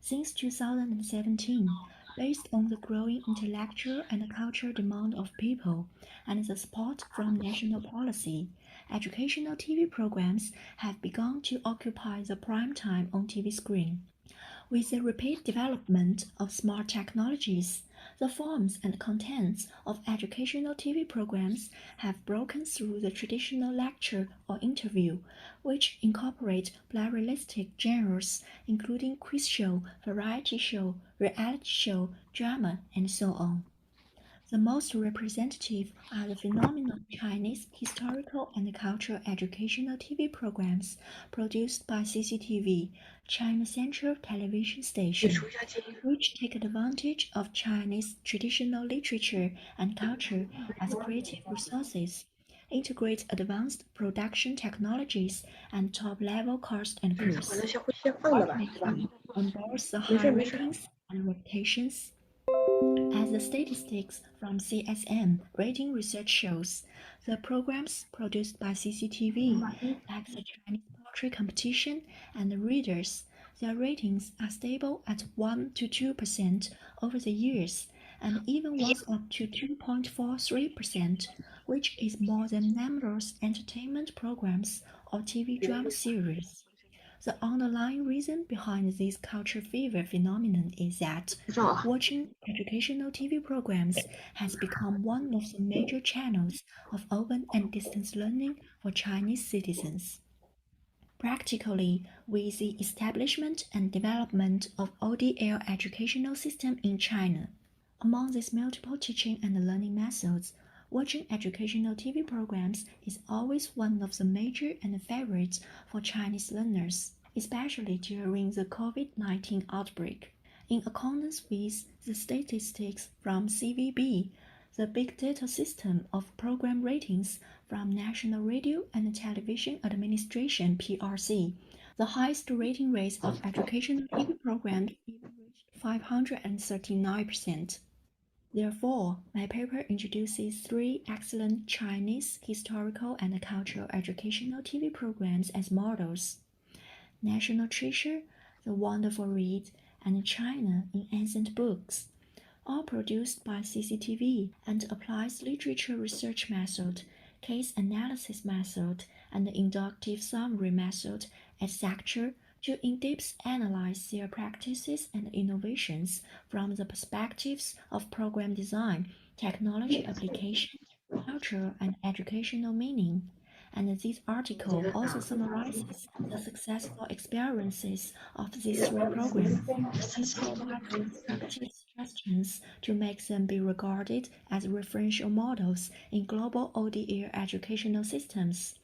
Since 2017, based on the growing intellectual and cultural demand of people and the support from national policy, educational TV programs have begun to occupy the prime time on TV screen. With the rapid development of smart technologies, the forms and contents of educational TV programs have broken through the traditional lecture or interview, which incorporate pluralistic genres including quiz show, variety show, reality show, drama, and so on. The most representative are the phenomenal Chinese historical and cultural educational TV programs produced by CCTV, China Central Television Station, which take advantage of Chinese traditional literature and culture as creative resources, integrate advanced production technologies and top-level cast and crews, ultimately on both the high ratings and reputations. As the statistics from CSM rating research shows, the programs produced by CCTV, like the Chinese poetry competition and the readers, their ratings are stable at 1 to 2% over the years, and even was up to 2.43%, which is more than numerous entertainment programs or TV drama series. The underlying reason behind this culture fever phenomenon is that watching educational TV programs has become one of the major channels of open and distance learning for Chinese citizens. Practically, with the establishment and development of ODL educational system in China, among these multiple teaching and learning methods, watching educational TV programs is always one of the major and favorites for Chinese learners, especially during the COVID-19 outbreak. In accordance with the statistics from CVB, the big data system of program ratings from National Radio and Television Administration (PRC), the highest rating rates of educational TV programs even reached 539%. Therefore, my paper introduces 3 excellent Chinese historical and cultural educational TV programs as models: National Treasure, The Wonderful Read, and China in Ancient Books, all produced by CCTV and applies literature research method, case analysis method, and inductive summary method, etc., to in-depth analyze their practices and innovations from the perspectives of program design, technology application, cultural and educational meaning. And this article also summarizes the successful experiences of these 3 programs and provides constructive suggestions to make them be regarded as referential models in global ODL educational systems.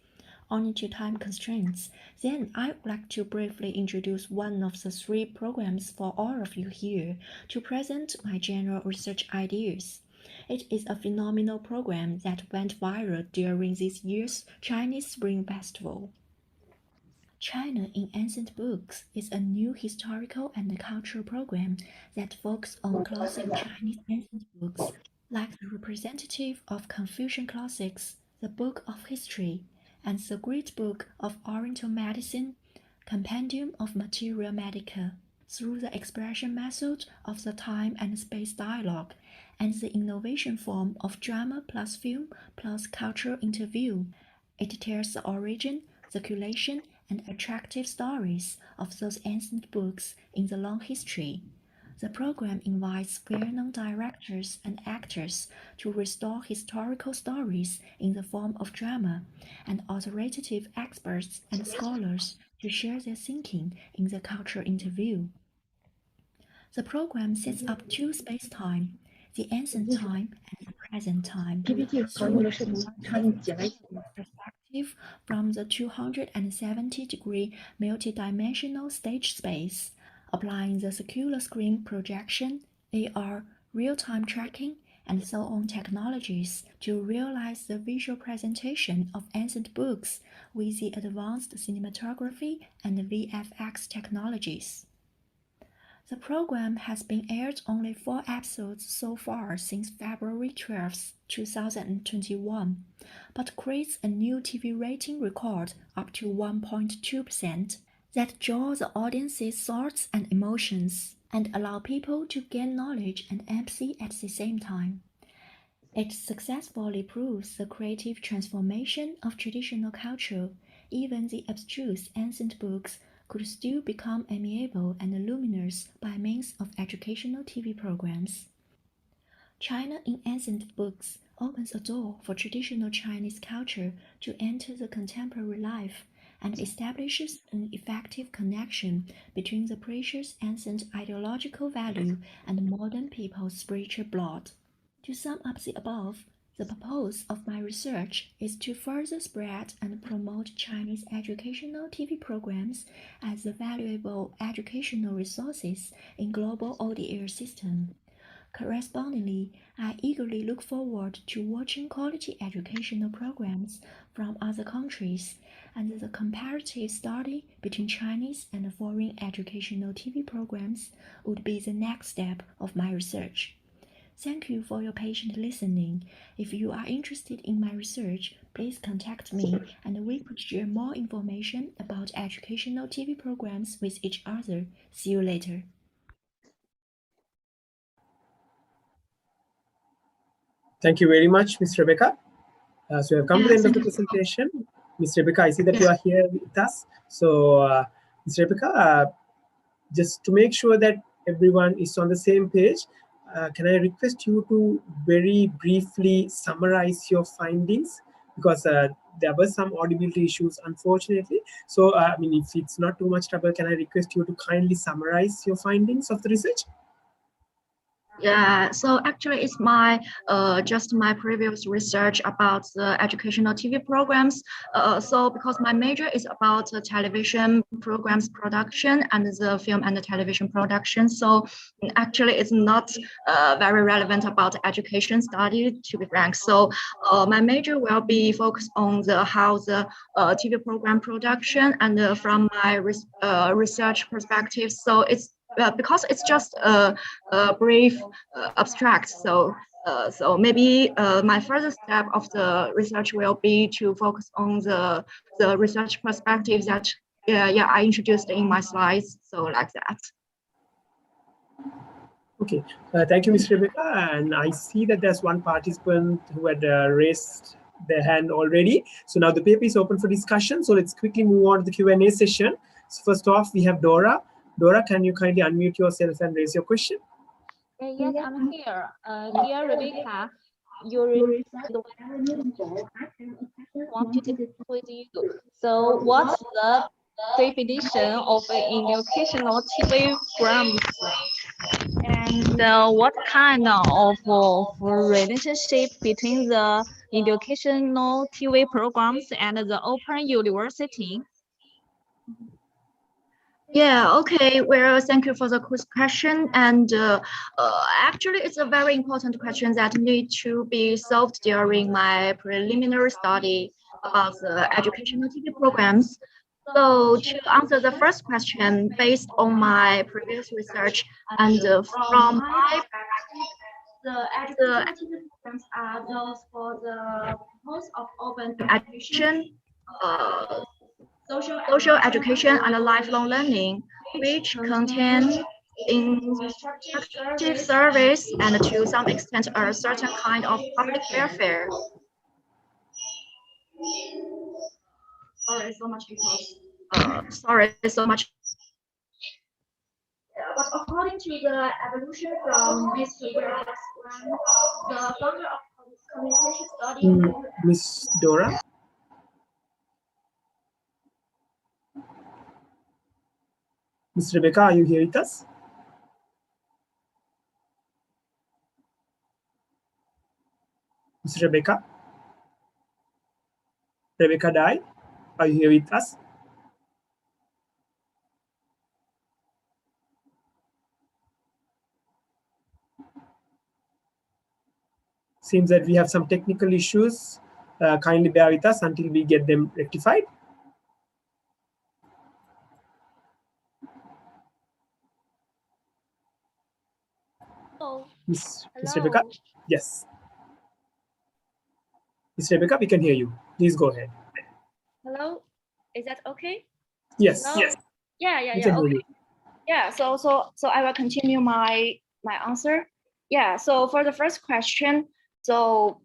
Owing to time constraints, then I would like to briefly introduce one of the 3 programs for all of you here to present my general research ideas. It is a phenomenal program that went viral during this year's Chinese Spring Festival. China in Ancient Books is a new historical and cultural program that focuses on classic Chinese ancient books, like the representative of Confucian classics, the Book of History, and the Great Book of Oriental Medicine, Compendium of Materia Medica, through the expression method of the time and space dialogue, and the innovation form of drama plus film plus cultural interview, It tells the origin, circulation, and attractive stories of those ancient books in the long history. The program invites well-known directors and actors to restore historical stories in the form of drama, and authoritative experts and scholars to share their thinking in the cultural interview. The program sets up two space-time, the ancient time and the present time, through perspective from the 270-degree multidimensional stage space, applying the circular screen projection, AR, real-time tracking, and so on technologies to realize the visual presentation of ancient books with the advanced cinematography and VFX technologies. The program has been aired only 4 episodes so far since February 12, 2021, but creates a new TV rating record up to 1.2% that draws the audience's thoughts and emotions and allow people to gain knowledge and empathy at the same time. It successfully proves the creative transformation of traditional culture. Even the abstruse ancient books could still become amiable and luminous by means of educational TV programs. China in Ancient Books opens a door for traditional Chinese culture to enter the contemporary life and establishes an effective connection between the precious ancient ideological value and modern people's spiritual blood. To sum up the above, the purpose of my research is to further spread and promote Chinese educational TV programs as valuable educational resources in global ODL system. Correspondingly, I eagerly look forward to watching quality educational programs from other countries, and the comparative study between Chinese and foreign educational TV programs would be the next step of my research. Thank you for your patient listening. If you are interested in my research, please contact me and we could share more information about educational TV programs with each other. See you later. Thank you very much, Ms. Rebecca. So we have come to the end of the presentation. Ms. Rebecca, I see that you are here with us. So, Ms. Rebecca, just to make sure that everyone is on the same page, can I request you to very briefly summarize your findings? Because there were some audibility issues, unfortunately. So, I mean, if it's not too much trouble, can I request you to kindly summarize your findings of the research? Yeah, so actually it's my just my previous research about the educational TV programs. So because my major is about television programs production and the film and the television production. So actually it's not very relevant about education study, to be frank. So my major will be focused on how the TV program production and from my research perspective. So it's because it's just a brief abstract. So maybe my further step of the research will be to focus on the research perspective that I introduced in my slides. So like that. Okay, thank you, Ms. Rebecca. And I see that there's one participant who had raised their hand already. So now the paper is open for discussion. So let's quickly move on to the Q&A session. So first off, we have Dora. Dora, can you kindly unmute yourself and raise your question? Yes, I'm here. Dear Rebecca, you received want to discuss with you. So what's the definition of an educational TV program? And what kind of relationship between the educational TV programs and the Open University? Yeah, okay. Well, thank you for the question. And actually, it's a very important question that need to be solved during my preliminary study about the educational TV programs. So to answer the first question, based on my previous research and from my the educational programs are those for the purpose of open education, social education and lifelong learning, which contain instructive service and to some extent a certain kind of public welfare. sorry so much because sorry so much. But according to the evolution from Mr. Welles, the founder of communication study, Miss Dora. Miss Rebecca, are you here with us? Miss Rebecca? Rebecca Dai, are you here with us? Seems that we have some technical issues. Kindly bear with us until we get them rectified. Hello. Miss Hello. Rebecca? Yes. Miss Rebecca, we can hear you. Please go ahead. Hello, is that okay? Yes. Hello? Yes. Yeah. We can hear Okay. you. Yeah. So I will continue my answer. Yeah. So for the first question, so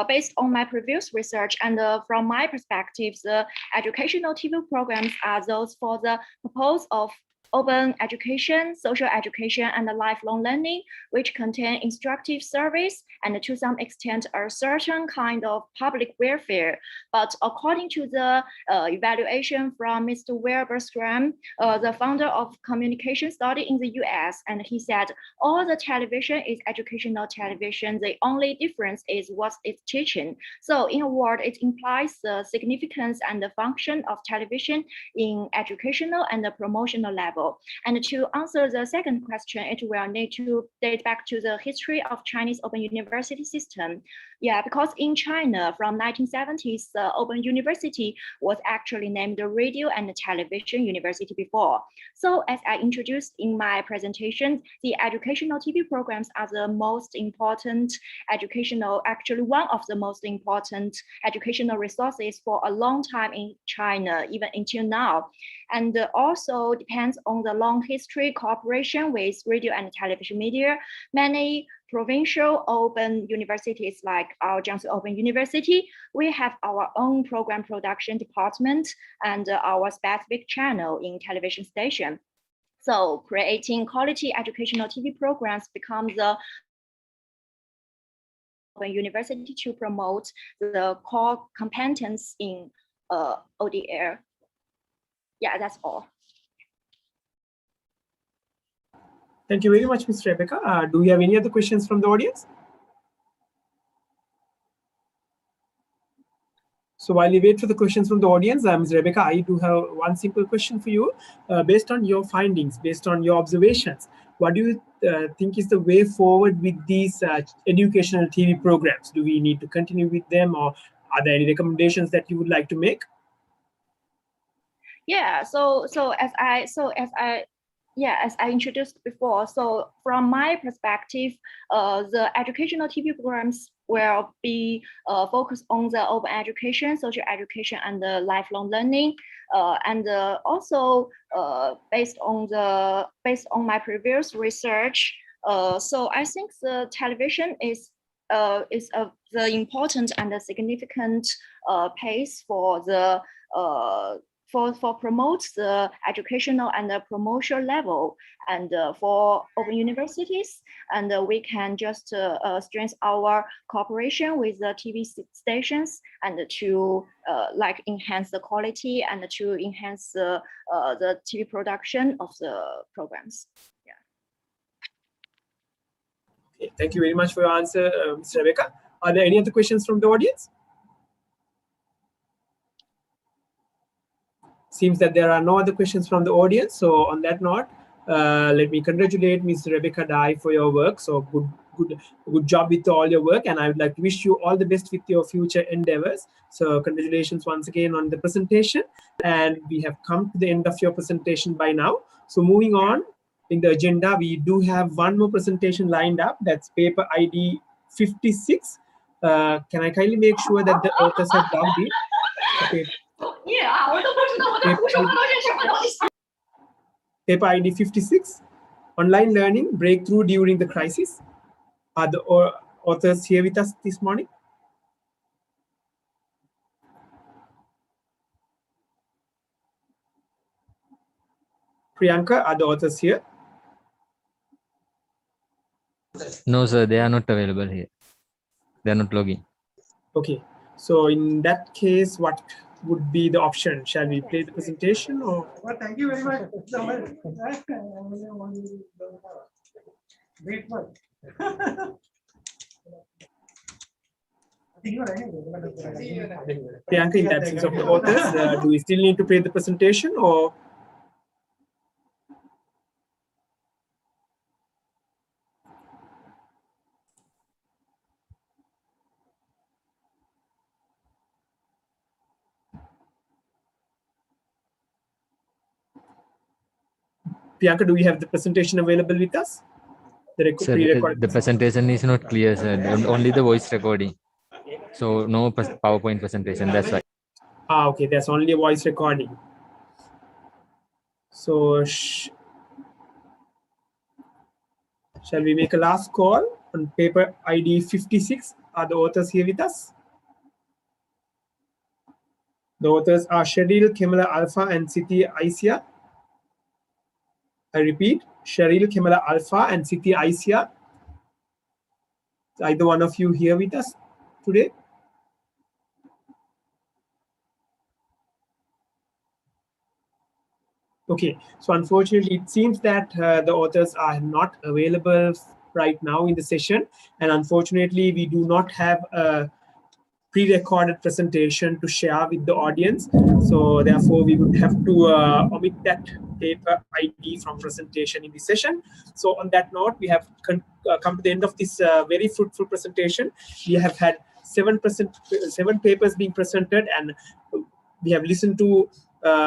based on my previous research and from my perspective, the educational TV programs are those for the purpose of open education, social education, and lifelong learning, which contain instructive service and to some extent a certain kind of public welfare. But according to the evaluation from Mr. Wilberstrom, the founder of communication study in the US, and he said, all the television is educational television. The only difference is what it's teaching. So in a word, it implies the significance and the function of television in educational and the promotional level. And to answer the second question, it will need to date back to the history of Chinese open university system. Yeah, because in China from 1970s, the open university was actually named the Radio and Television University before. So as I introduced in my presentation, the educational TV programs are the most important educational, actually one of the most important educational resources for a long time in China, even until now. And also depends on the long history cooperation with radio and television media. Many provincial open universities like our Jiangsu Open University, we have our own program production department and our specific channel in television station. So creating quality educational TV programs becomes the open university to promote the core competence in ODL. Yeah, that's all. Thank you very much, Ms. Rebecca. Do we have any other questions from the audience? So while we wait for the questions from the audience, Ms. Rebecca, I do have one simple question for you. Based on your findings, based on your observations, what do you think is the way forward with these educational TV programs? Do we need to continue with them, or are there any recommendations that you would like to make? Yeah, as I introduced before, so from my perspective, the educational TV programs will be focused on the open education, social education, and the lifelong learning, and also based on my previous research. So I think the television is the important and the significant pace for the for promote the educational and the promotional level, and for open universities, and we can just strengthen our cooperation with the TV stations, and to like enhance the quality and to enhance the TV production of the programs. Yeah. Okay, thank you very much for your answer, Ms. Rebecca. Are there any other questions from the audience? Seems that there are no other questions from the audience. So on that note, let me congratulate Ms. Rebecca Dai for your work. So good job with all your work, and I would like to wish you all the best with your future endeavors. So congratulations once again on the presentation, and we have come to the end of your presentation by now. So moving on in the agenda, we do have one more presentation lined up. That's paper ID 56. Can I kindly make sure that the authors have logged in? Okay. Paper ID 56, Online Learning Breakthrough During the Crisis. Are the authors here with us this morning? Priyanka, are the authors here? No, sir, they are not available here. They are not logging. Okay, so in that case, what would be the option? Shall we play the presentation or? Well, thank you very much. Great work. Priyanka, in the absence of the authors, do we still need to play the presentation or? Priyanka, do we have the presentation available with us? Sir, the presentation is not clear, sir. Only the voice recording. So no PowerPoint presentation, that's why. Ah, okay, that's only a voice recording. So shall we make a last call on paper ID 56? Are the authors here with us? The authors are Cheryl, Kemala Alpha, and Siti Aisia. I repeat, Cheryl, Kemala Alpha, and Siti Aisia. Is either one of you here with us today? Okay, so unfortunately, it seems that the authors are not available right now in the session. And unfortunately, we do not have a pre-recorded presentation to share with the audience. So therefore, we would have to omit that paper ID from presentation in this session. So on that note, we have come to the end of this very fruitful presentation. We have had seven papers being presented, and we have listened to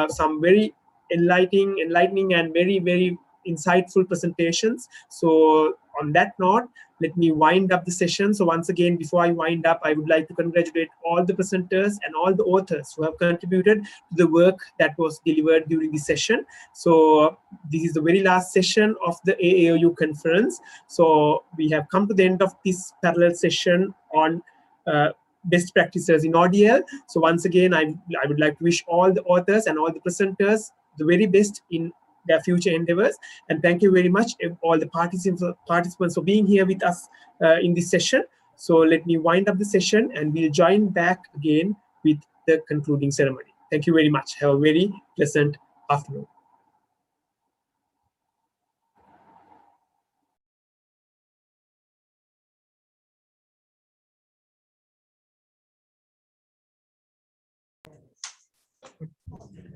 some very enlightening and very, very insightful presentations. So on that note, let me wind up the session. So once again, before I wind up, I would like to congratulate all the presenters and all the authors who have contributed to the work that was delivered during this session. So this is the very last session of the AAOU conference. So we have come to the end of this parallel session on best practices in ODL. So once again, I would like to wish all the authors and all the presenters the very best in their future endeavors. And thank you very much, all the participants, for being here with us in this session. So let me wind up the session and we'll join back again with the concluding ceremony. Thank you very much. Have a very pleasant afternoon.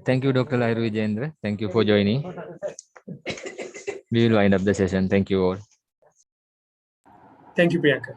Thank you, Dr. Lahiru Vijayendra. Thank you for joining. We will wind up the session. Thank you all. Thank you, Priyanka.